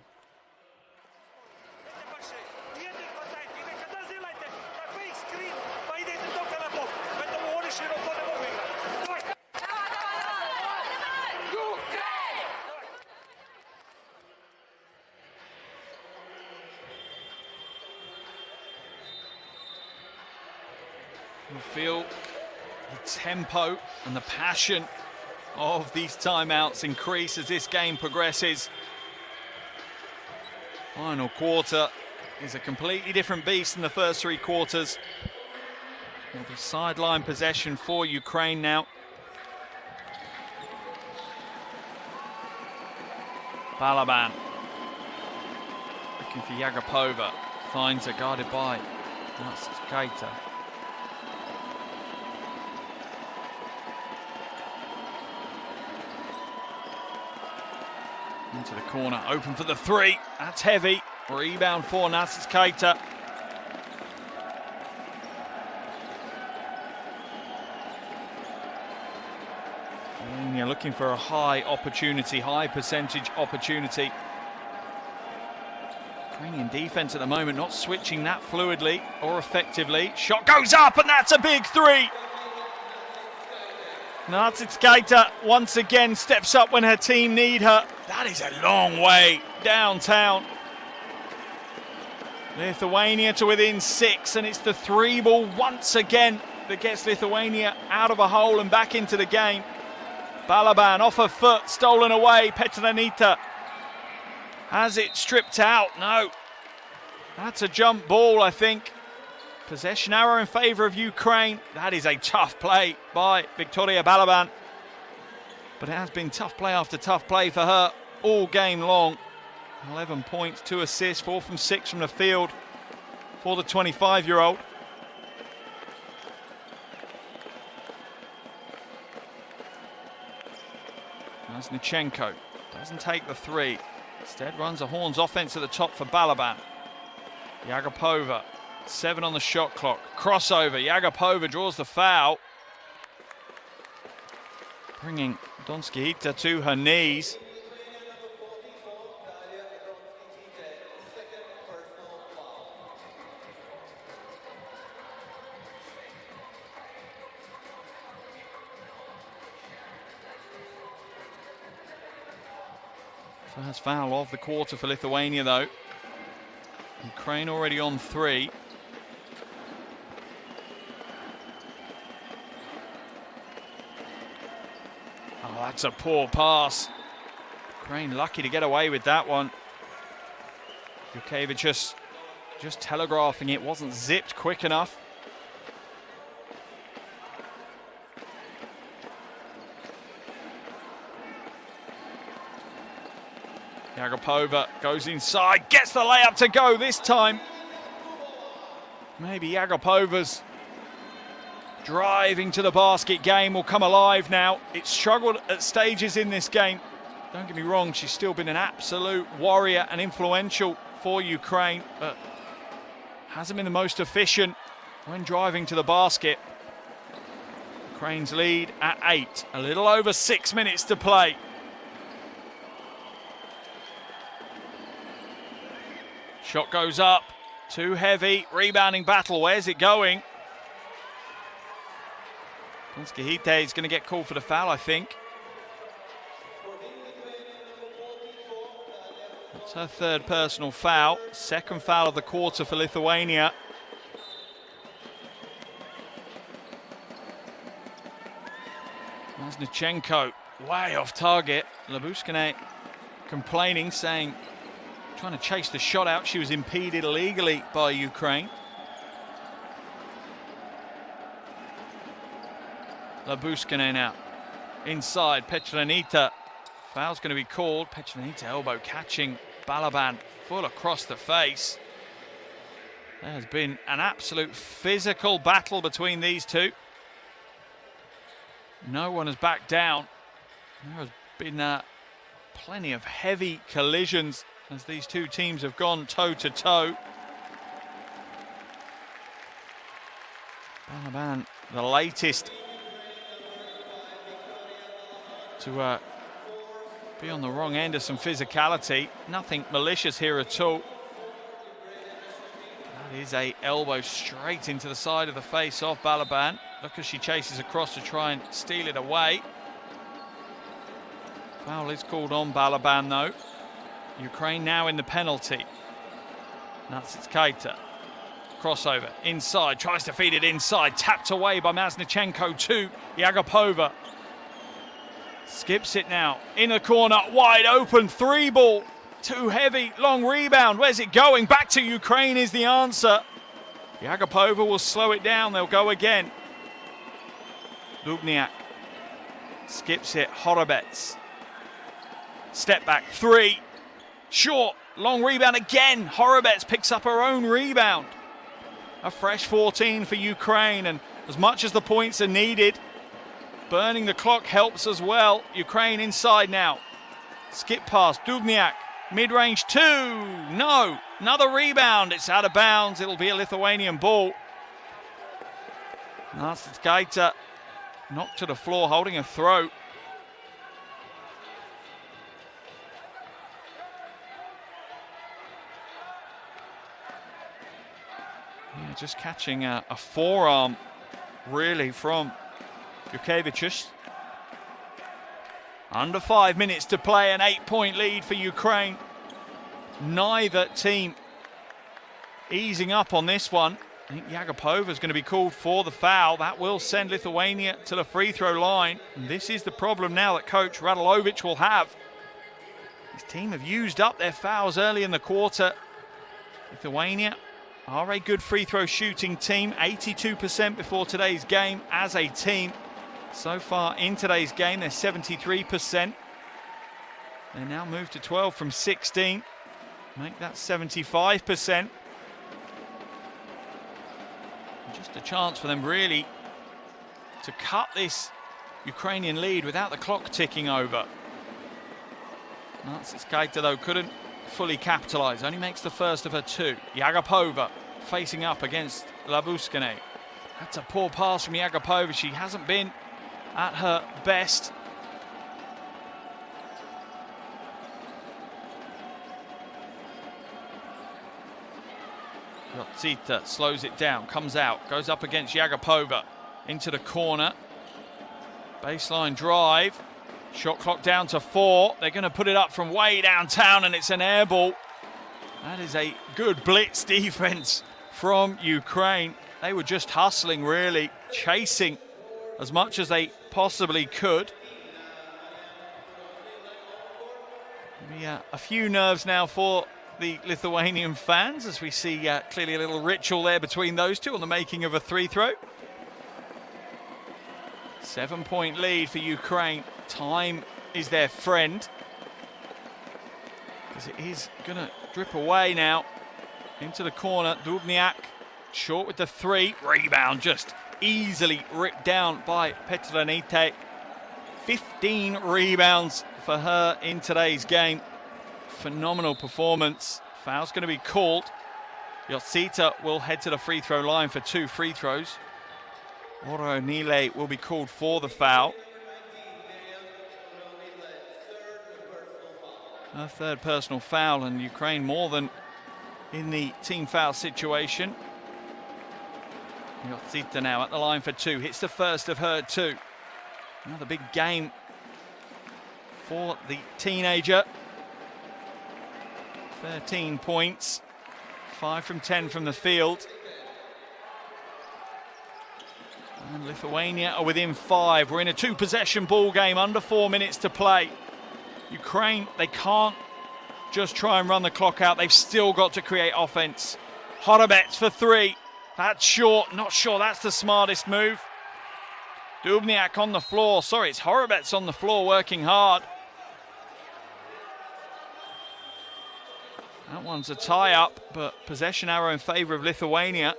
You feel the tempo and the passion of these timeouts increase as this game progresses. Final quarter is a completely different beast than the first 3 quarters. It'll be sideline possession for Ukraine now. Balaban looking for Yagapova, finds her guarded by Keita. Into the corner, open for the 3. That's heavy. Rebound for Nasis Keita. And you're looking for a high opportunity, high percentage opportunity. Ukrainian defense at the moment not switching that fluidly or effectively. Shot goes up and that's a big 3. Nasis Keita once again steps up when her team need her. That is a long way downtown. Lithuania to within 6, and it's the 3-ball once again that gets Lithuania out of a hole and back into the game. Balaban off her foot, stolen away. Petranita has it stripped out. No, that's a jump ball, I think. Possession arrow in favour of Ukraine. That is a tough play by Victoria Balaban. But it has been tough play after tough play for her all game long. 11 points, 2 assists, 4 from 6 from the field for the 25-year-old. Masnichenko doesn't take the 3. Instead runs a Horns offense at the top for Balaban. Yagapova, 7 on the shot clock. Crossover, Yagapova draws the foul. bringing Donskihita to her knees. First foul of the quarter for Lithuania, though. Ukraine already on 3. Oh, that's a poor pass. Ukraine lucky to get away with that one. Jukevicius just telegraphing it, wasn't zipped quick enough. Yagapova goes inside, gets the layup to go this time. Maybe Yagapova's driving to the basket game will come alive now. It's struggled at stages in this game. Don't get me wrong, she's still been an absolute warrior and influential for Ukraine, but hasn't been the most efficient when driving to the basket. Ukraine's lead at 8, a little over 6 minutes to play. Shot goes up, too heavy, rebounding battle, where's it going? Donskihita is going to get called for the foul, I think. That's her third personal foul, second foul of the quarter for Lithuania. Masnichenko way off target. Labuskine complaining, saying, trying to chase the shot out. She was impeded illegally by Ukraine. Labuskine now. Inside, Petranita. Foul's going to be called. Petranita elbow catching Balaban full across the face. There has been an absolute physical battle between these two. No one has backed down. There has been plenty of heavy collisions as these two teams have gone toe-to-toe. Balaban, the latest to be on the wrong end of some physicality. Nothing malicious here at all. That is a elbow straight into the side of the face of Balaban. Look as she chases across to try and steal it away. Foul is called on Balaban though. Ukraine now in the penalty. Natsitskaita. Crossover inside, tries to feed it inside, tapped away by Masnichenko to Yagapova. Skips it now, in the corner, wide open, 3-ball. Too heavy, long rebound, where's it going? Back to Ukraine is the answer. Yagapova will slow it down, they'll go again. Dubniak skips it, Horobets. Step back, 3. Short, long rebound again. Horobets picks up her own rebound. A fresh 14 for Ukraine, and as much as the points are needed, burning the clock helps as well. Ukraine inside now. Skip pass, Dubniak, mid-range 2. No, another rebound. It's out of bounds. It'll be a Lithuanian ball. Natsitskaita knocked to the floor, holding her throat. Yeah, just catching a forearm, really, from Jukevicius. Under 5 minutes to play, an 8-point lead for Ukraine. Neither team easing up on this one. I think Yagapova is going to be called for the foul. That will send Lithuania to the free throw line. And this is the problem now that coach Radulovic will have. His team have used up their fouls early in the quarter. Lithuania are a good free throw shooting team, 82% before today's game as a team. So far in today's game, they're 73%. They now move to 12 from 16, make that 75%. Just a chance for them really to cut this Ukrainian lead without the clock ticking over. Natsitskaita though couldn't fully capitalise, only makes the first of her 2. Yagapova facing up against Labuskine. That's a poor pass from Yagapova. She hasn't been at her best Yotzita slows it down, comes out, goes up against Yagapova, into the corner. Baseline drive, shot clock down to 4. They're going to put it up from way downtown and it's an air ball. That is a good blitz defense from Ukraine. They were just hustling, really, chasing as much as they possibly could. Maybe a few nerves now for the Lithuanian fans as we see clearly a little ritual there between those two on the making of a free throw. 7-point lead for Ukraine. Time is their friend, because it is going to drip away now into the corner. Dubniak short with the 3. Rebound just easily ripped down by Petranite. 15 rebounds for her in today's game. Phenomenal performance. Foul's going to be called. Yotzita will head to the free throw line for 2 free throws. Oronile will be called for the foul. Her 3rd personal foul, and Ukraine more than in the team foul situation. Yotzita now at the line for 2. Hits the first of her 2. Another big game for the teenager. 13 points. 5 from 10 from the field. And Lithuania are within 5. We're in a 2-possession ball game, under 4 minutes to play. Ukraine, they can't just try and run the clock out. They've still got to create offense. Horobets for 3. That's short. Not sure that's the smartest move. Dubniak on the floor. Sorry, it's Horobets on the floor working hard. That one's a tie-up, but possession arrow in favour of Lithuania.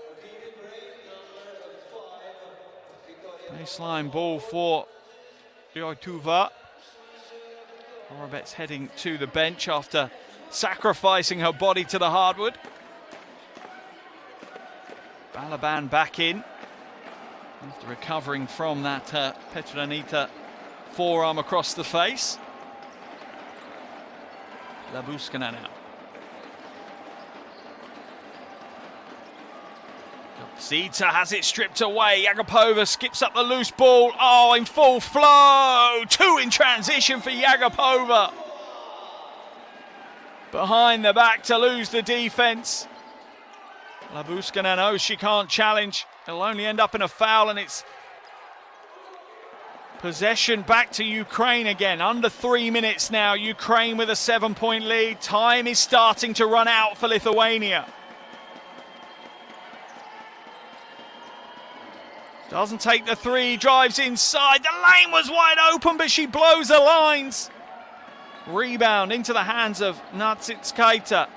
Baseline ball for Lietuva. Horobets heading to the bench after sacrificing her body to the hardwood. Balaban back in after recovering from that Petranita forearm across the face. Labuskina now. Zita has it stripped away. Yagapova skips up the loose ball. Oh, in full flow. 2 in transition for Yagapova. Behind the back to lose the defense. Labuskina knows she can't challenge. It'll only end up in a foul, and it's possession back to Ukraine again. Under 3 minutes now. Ukraine with a 7-point lead. Time is starting to run out for Lithuania. Doesn't take the 3, drives inside. The lane was wide open, but she blows the lines. Rebound into the hands of Natsitskaita.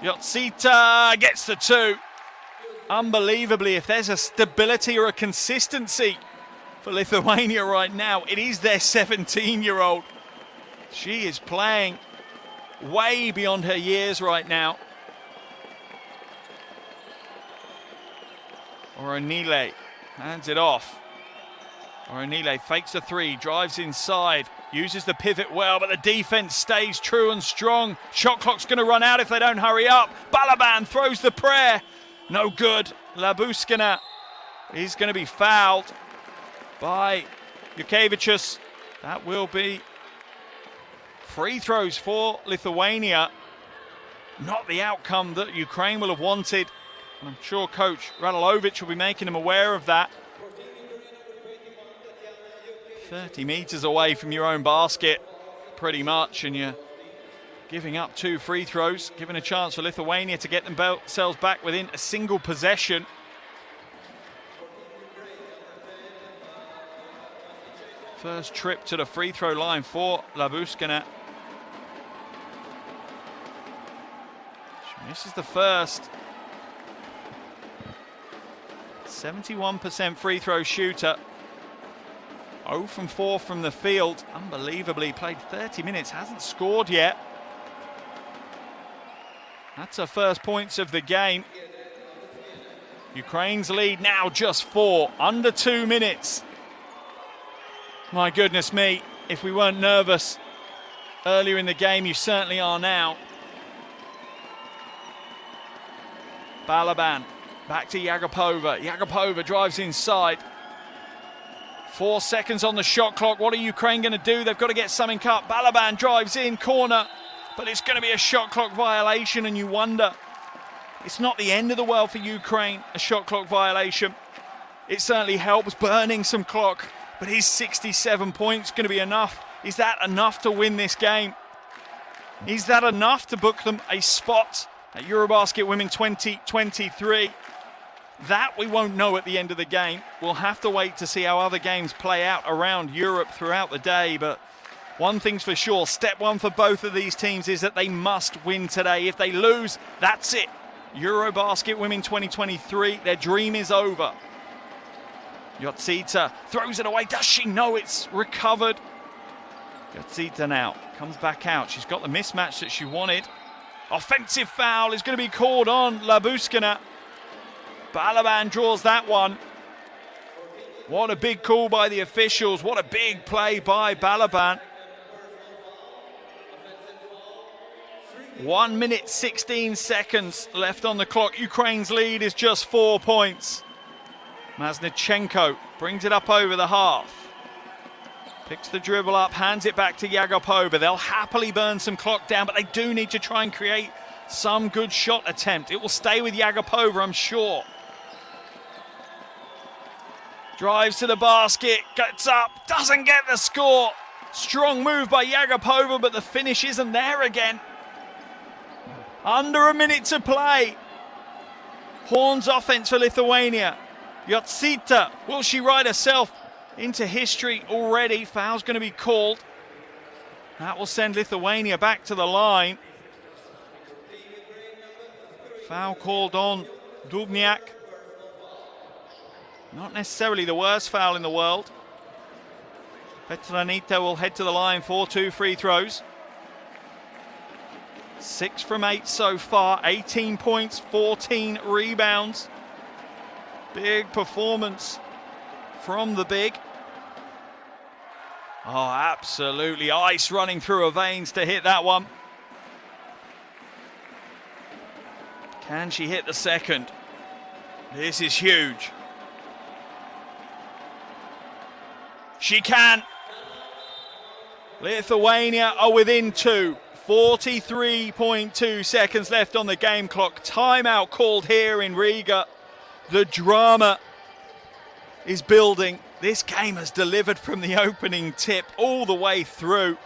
Yotzita gets the 2. Unbelievably, if there's a stability or a consistency for Lithuania right now, it is their 17-year-old. She is playing way beyond her years right now. Oronile hands it off. Oronile fakes the 3, drives inside, uses the pivot well, but the defense stays true and strong. Shot clock's going to run out if they don't hurry up. Balaban throws the prayer. No good. Labuskina is going to be fouled by Jukevicius. That will be free throws for Lithuania. Not the outcome that Ukraine will have wanted. I'm sure Coach Radulovic will be making him aware of that. 30 metres away from your own basket, pretty much, and you're giving up 2 free throws, giving a chance for Lithuania to get themselves back within a single possession. First trip to the free throw line for Labuskina. She misses the first. 71% free throw shooter. 0 from 4 from the field. Unbelievably, played 30 minutes, hasn't scored yet. That's her first points of the game. Ukraine's lead now just 4, under 2 minutes. My goodness me, if we weren't nervous earlier in the game, you certainly are now. Balaban back to Yagapova. Yagapova drives inside. 4 seconds on the shot clock. What are Ukraine going to do? They've got to get something up. Balaban drives in, corner. But it's going to be a shot clock violation, and you wonder. It's not the end of the world for Ukraine, a shot clock violation. It certainly helps burning some clock. But is 67 points going to be enough? Is that enough to win this game? Is that enough to book them a spot at EuroBasket Women 2023? That we won't know at the end of the game. We'll have to wait to see how other games play out around Europe throughout the day. But one thing's for sure, step one for both of these teams is that they must win today. If they lose, that's it. EuroBasket Women 2023, their dream is over. Yotsita throws it away. Does she know it's recovered? Yotsita now comes back out. She's got the mismatch that she wanted. Offensive foul is going to be called on Labuskina. Balaban draws that one. What a big call by the officials. What a big play by Balaban. 1 minute 16 seconds left on the clock. Ukraine's lead is just 4 points. Maznichenko brings it up over the half. Picks the dribble up, hands it back to Yagapova. They'll happily burn some clock down, but they do need to try and create some good shot attempt. It will stay with Yagapova, I'm sure. Drives to the basket, gets up, doesn't get the score. Strong move by Yagapova, but the finish isn't there again. Under a minute to play. Horn's offense for Lithuania. Yotsita, will she write herself into history already? Foul's going to be called. That will send Lithuania back to the line. Foul called on Dubniak. Not necessarily the worst foul in the world. Petranita will head to the line for 2 free throws. 6 from 8 so far, 18 points, 14 rebounds. Big performance from the big. Oh, absolutely ice running through her veins to hit that one. Can she hit the second? This is huge. She can. Lithuania are within 2. 43.2 seconds left on the game clock. Timeout called here in Riga. The drama is building. This game has delivered from the opening tip all the way through.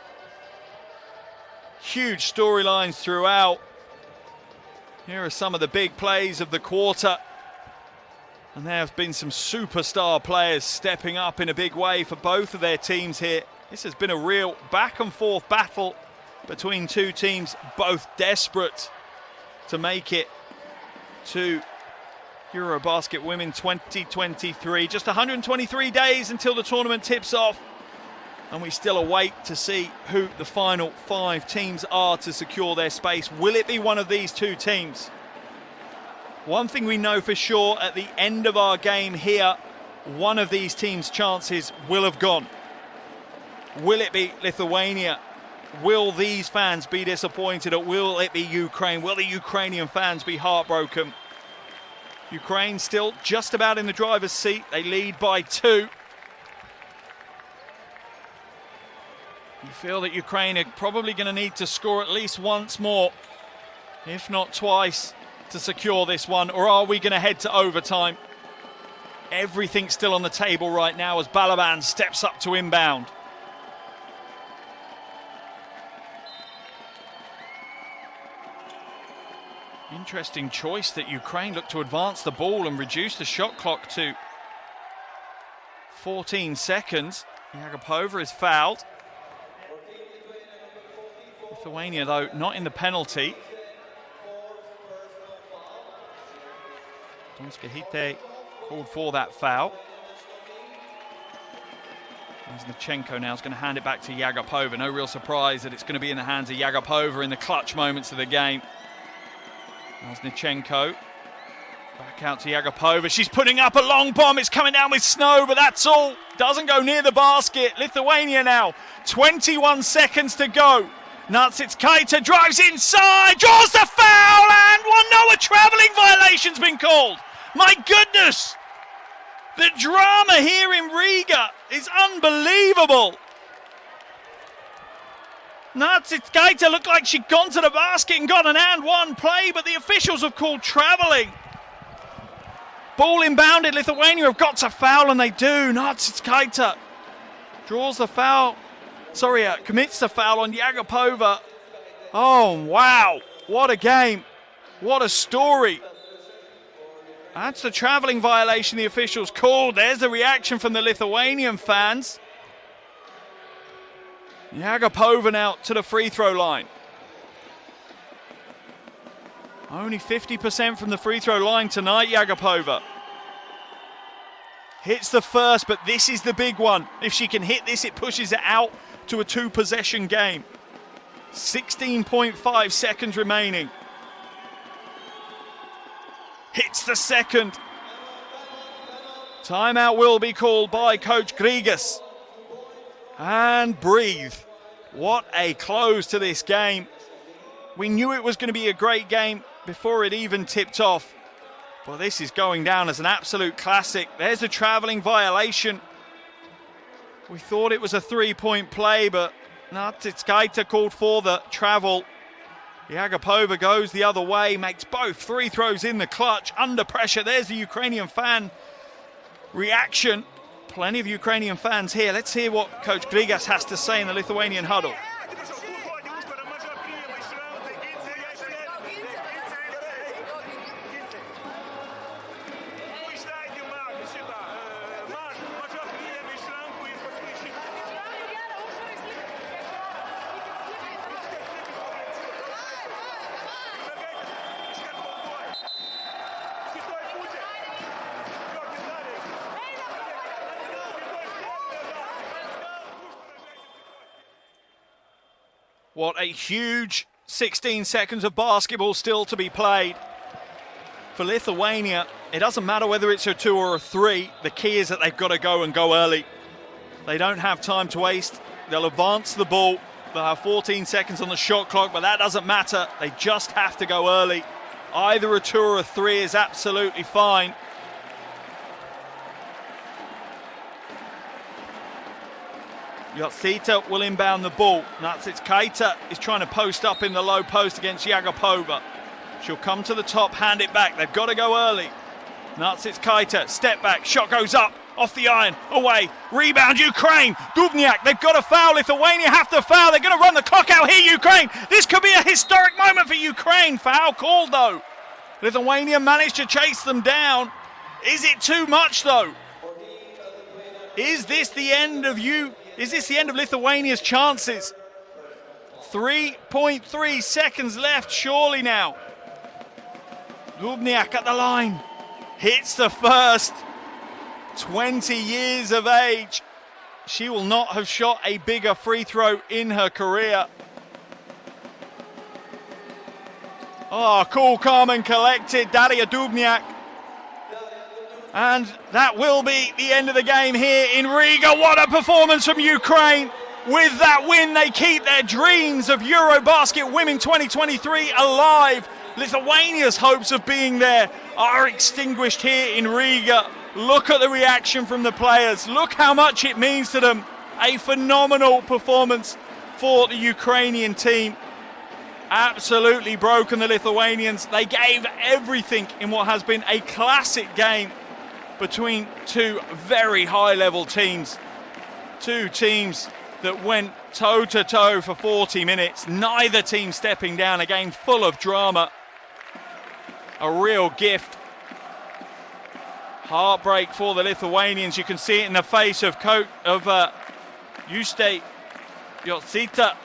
Huge storylines throughout. Here are some of the big plays of the quarter. And there have been some superstar players stepping up in a big way for both of their teams here. This has been a real back and forth battle between two teams, both desperate to make it to EuroBasket Women 2023. Just 123 days until the tournament tips off, and we still await to see who the final 5 teams are to secure their space. Will it be one of these 2 teams? One thing we know for sure, at the end of our game here, one of these teams' chances will have gone. Will it be Lithuania? Will these fans be disappointed, or will it be Ukraine? Will the Ukrainian fans be heartbroken? Ukraine still just about in the driver's seat. They lead by 2. You feel that Ukraine are probably going to need to score at least once more, if not twice, to secure this one. Or are we going to head to overtime? Everything's still on the table right now as Balaban steps up to inbound. Interesting choice that Ukraine look to advance the ball and reduce the shot clock to 14 seconds. Yagapova is fouled. Lithuania, though, not in the penalty. Donskahite called for that foul. Maznichenko now is going to hand it back to Yagapova. No real surprise that it's going to be in the hands of Yagapova in the clutch moments of the game. Maznichenko back out to Yagapova. She's putting up a long bomb. It's coming down with snow, but that's all. Doesn't go near the basket. Lithuania now. 21 seconds to go. Natsitskaita drives inside, draws the foul, and well, no, a travelling violation's been called. My goodness. The drama here in Riga is unbelievable. Natsitskaita looked like she'd gone to the basket and got an and one play, but the officials have called travelling. Ball inbounded. Lithuania have got to foul, and they do. Natsitskaita draws the foul. Commits the foul on Yagapova. Oh, wow. What a game. What a story. That's the travelling violation the officials called. There's the reaction from the Lithuanian fans. Yagapova now to the free throw line. Only 50% from the free throw line tonight, Yagapova. Hits the first, but this is the big one. If she can hit this, it pushes it out to a 2-possession game. 16.5 seconds remaining. Hits the second. Timeout will be called by Coach Grigas. And breathe. What a close to this game. We knew it was going to be a great game before it even tipped off. Well, this is going down as an absolute classic. There's a travelling violation. We thought it was a three-point play, but Natsitskaita called for the travel. Yagapova goes the other way, makes both free throws in the clutch, under pressure. There's the Ukrainian fan reaction. Plenty of Ukrainian fans here. Let's hear what Coach Grigas has to say in the Lithuanian huddle. What a huge 16 seconds of basketball still to be played. For Lithuania, it doesn't matter whether it's a 2 or a 3. The key is that they've got to go and go early. They don't have time to waste. They'll advance the ball. They'll have 14 seconds on the shot clock, but that doesn't matter. They just have to go early. Either a 2 or a 3 is absolutely fine. Yotsita will inbound the ball. Natsitskaita is trying to post up in the low post against Yagapova. She'll come to the top, hand it back. They've got to go early. Natsitskaita, step back, shot goes up, off the iron, away. Rebound, Ukraine. Dubniak, they've got to foul. Lithuania have to foul. They're going to run the clock out here, Ukraine. This could be a historic moment for Ukraine. Foul called, though. Lithuania managed to chase them down. Is it too much, though? Is this the end of Lithuania's chances? 3.3 seconds left, surely now. Dubniak at the line. Hits the first. 20 years of age. She will not have shot a bigger free throw in her career. Oh, cool, calm and collected, Daria Dubniak. And that will be the end of the game here in Riga. What a performance from Ukraine. With that win, they keep their dreams of EuroBasket Women 2023 alive. Lithuania's hopes of being there are extinguished here in Riga. Look at the reaction from the players. Look how much it means to them. A phenomenal performance for the Ukrainian team. Absolutely broken, the Lithuanians. They gave everything in what has been a classic game between two very high-level teams. Two teams that went toe-to-toe for 40 minutes. Neither team stepping down. A game full of drama. A real gift. Heartbreak for the Lithuanians. You can see it in the face of Juste Yotsita.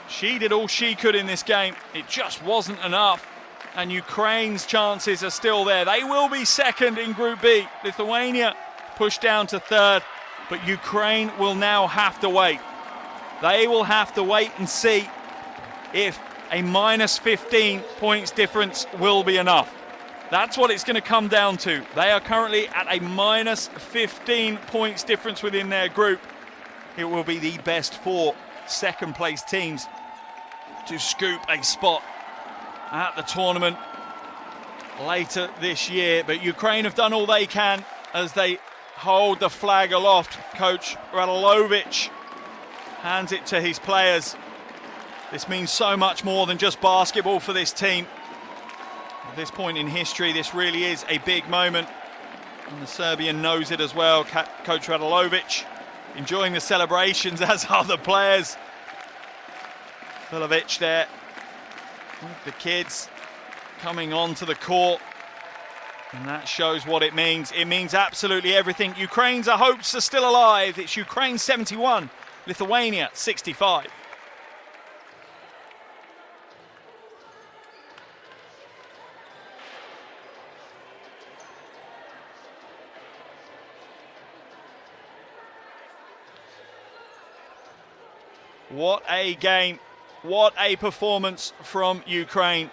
She did all she could in this game. It just wasn't enough. And Ukraine's chances are still there. They will be second in Group B. Lithuania pushed down to third, but Ukraine will now have to wait. They will have to wait and see if a minus 15 points difference will be enough. That's what it's going to come down to. They are currently at a minus 15 points difference within their group. It will be the best 4 second-place teams to scoop a spot at the tournament. later this year. But Ukraine have done all they can as they hold the flag aloft. Coach Radulovic hands it to his players. This means so much more than just basketball for this team. At this point in history, this really is a big moment. And the Serbian knows it as well. Coach Radulovic enjoying the celebrations, as are the players. Filovic there with the kids coming onto the court. And that shows what it means. It means absolutely everything. Ukraine's hopes are still alive. It's Ukraine 71, Lithuania 65. What a game, what a performance from Ukraine.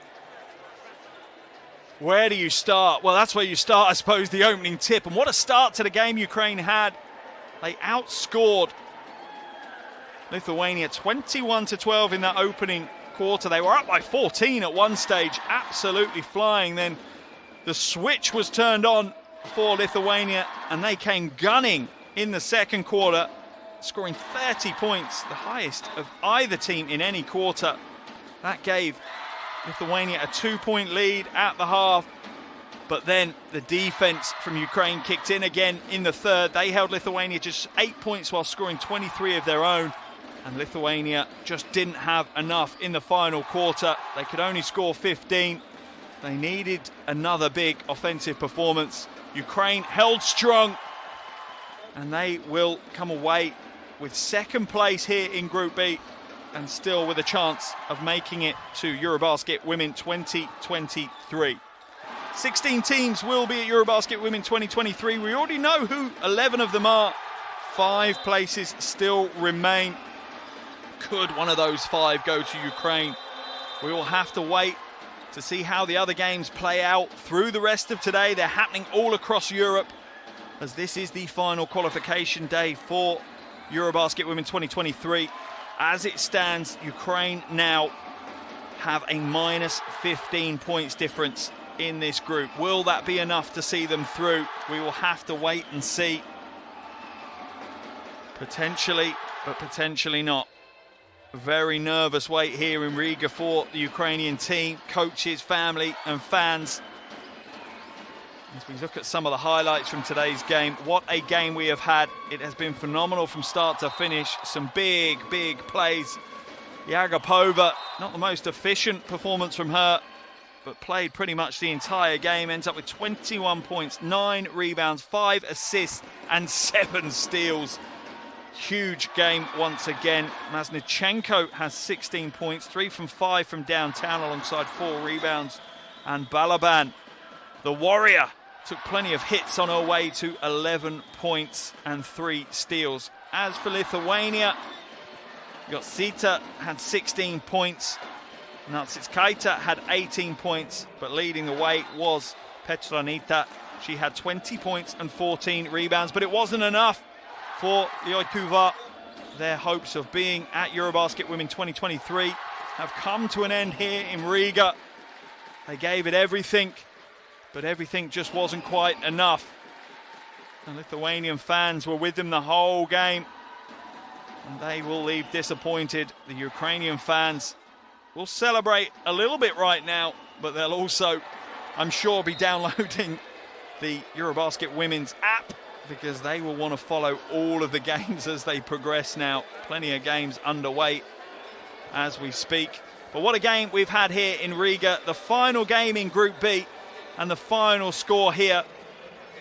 Where do you start? Well, that's where you start, I suppose, the opening tip. And what a start to the game Ukraine had. They outscored Lithuania 21-12 in that opening quarter. They were up by 14 at one stage, absolutely flying. Then the switch was turned on for Lithuania and they came gunning in the second quarter, scoring 30 points, the highest of either team in any quarter. That gave Lithuania a 2-point lead at the half, but then the defense from Ukraine kicked in again in the third. They held Lithuania just 8 points while scoring 23 of their own, and Lithuania just didn't have enough in the final quarter. They could only score 15. They needed another big offensive performance. Ukraine held strong, and they will come away with second place here in Group B and still with a chance of making it to EuroBasket Women 2023. 16 teams will be at EuroBasket Women 2023. We already know who 11 of them are. 5 places still remain. Could one of those 5 go to Ukraine? We will have to wait to see how the other games play out through the rest of today. They're happening all across Europe, as this is the final qualification day for EuroBasket Women 2023. As it stands, Ukraine now have a minus 15 points difference in this group. Will that be enough to see them through? We will have to wait and see. Potentially, but potentially not. Very nervous wait here in Riga for the Ukrainian team, coaches, family and fans. As we look at some of the highlights from today's game, what a game we have had. It has been phenomenal from start to finish. Some big plays. Yagapova, not the most efficient performance from her, but played pretty much the entire game. Ends up with 21 points, 9 rebounds, 5 assists and 7 steals. Huge game once again. Maznichenko has 16 points, 3 from 5 from downtown alongside 4 rebounds. And Balaban, the warrior, took plenty of hits on her way to 11 points and 3 steals. As for Lithuania, Yotsita had 16 points. Natsitskaita had 18 points, but leading the way was Petranita. She had 20 points and 14 rebounds, but it wasn't enough for Yoikuva. Their hopes of being at EuroBasket Women 2023 have come to an end here in Riga. They gave it everything, but everything just wasn't quite enough. The Lithuanian fans were with them the whole game, and they will leave disappointed. The Ukrainian fans will celebrate a little bit right now, but they'll also, I'm sure, be downloading the EuroBasket Women's app, because they will want to follow all of the games as they progress now. Plenty of games underway as we speak. But what a game we've had here in Riga. The final game in Group B and the final score here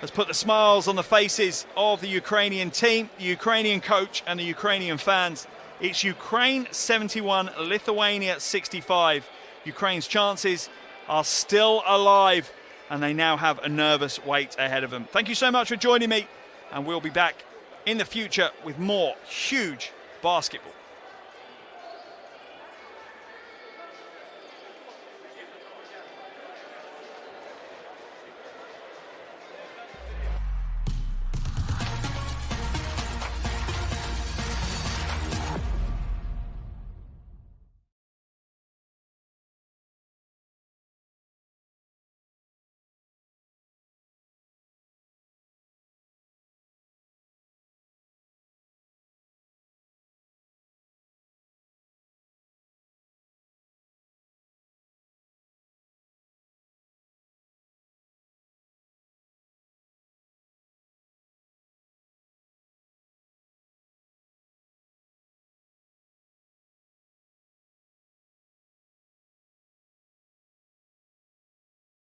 has put the smiles on the faces of the Ukrainian team, the Ukrainian coach and the Ukrainian fans. It's Ukraine 71, Lithuania 65. Ukraine's chances are still alive, and they now have a nervous wait ahead of them. Thank you so much for joining me, and we'll be back in the future with more huge basketball.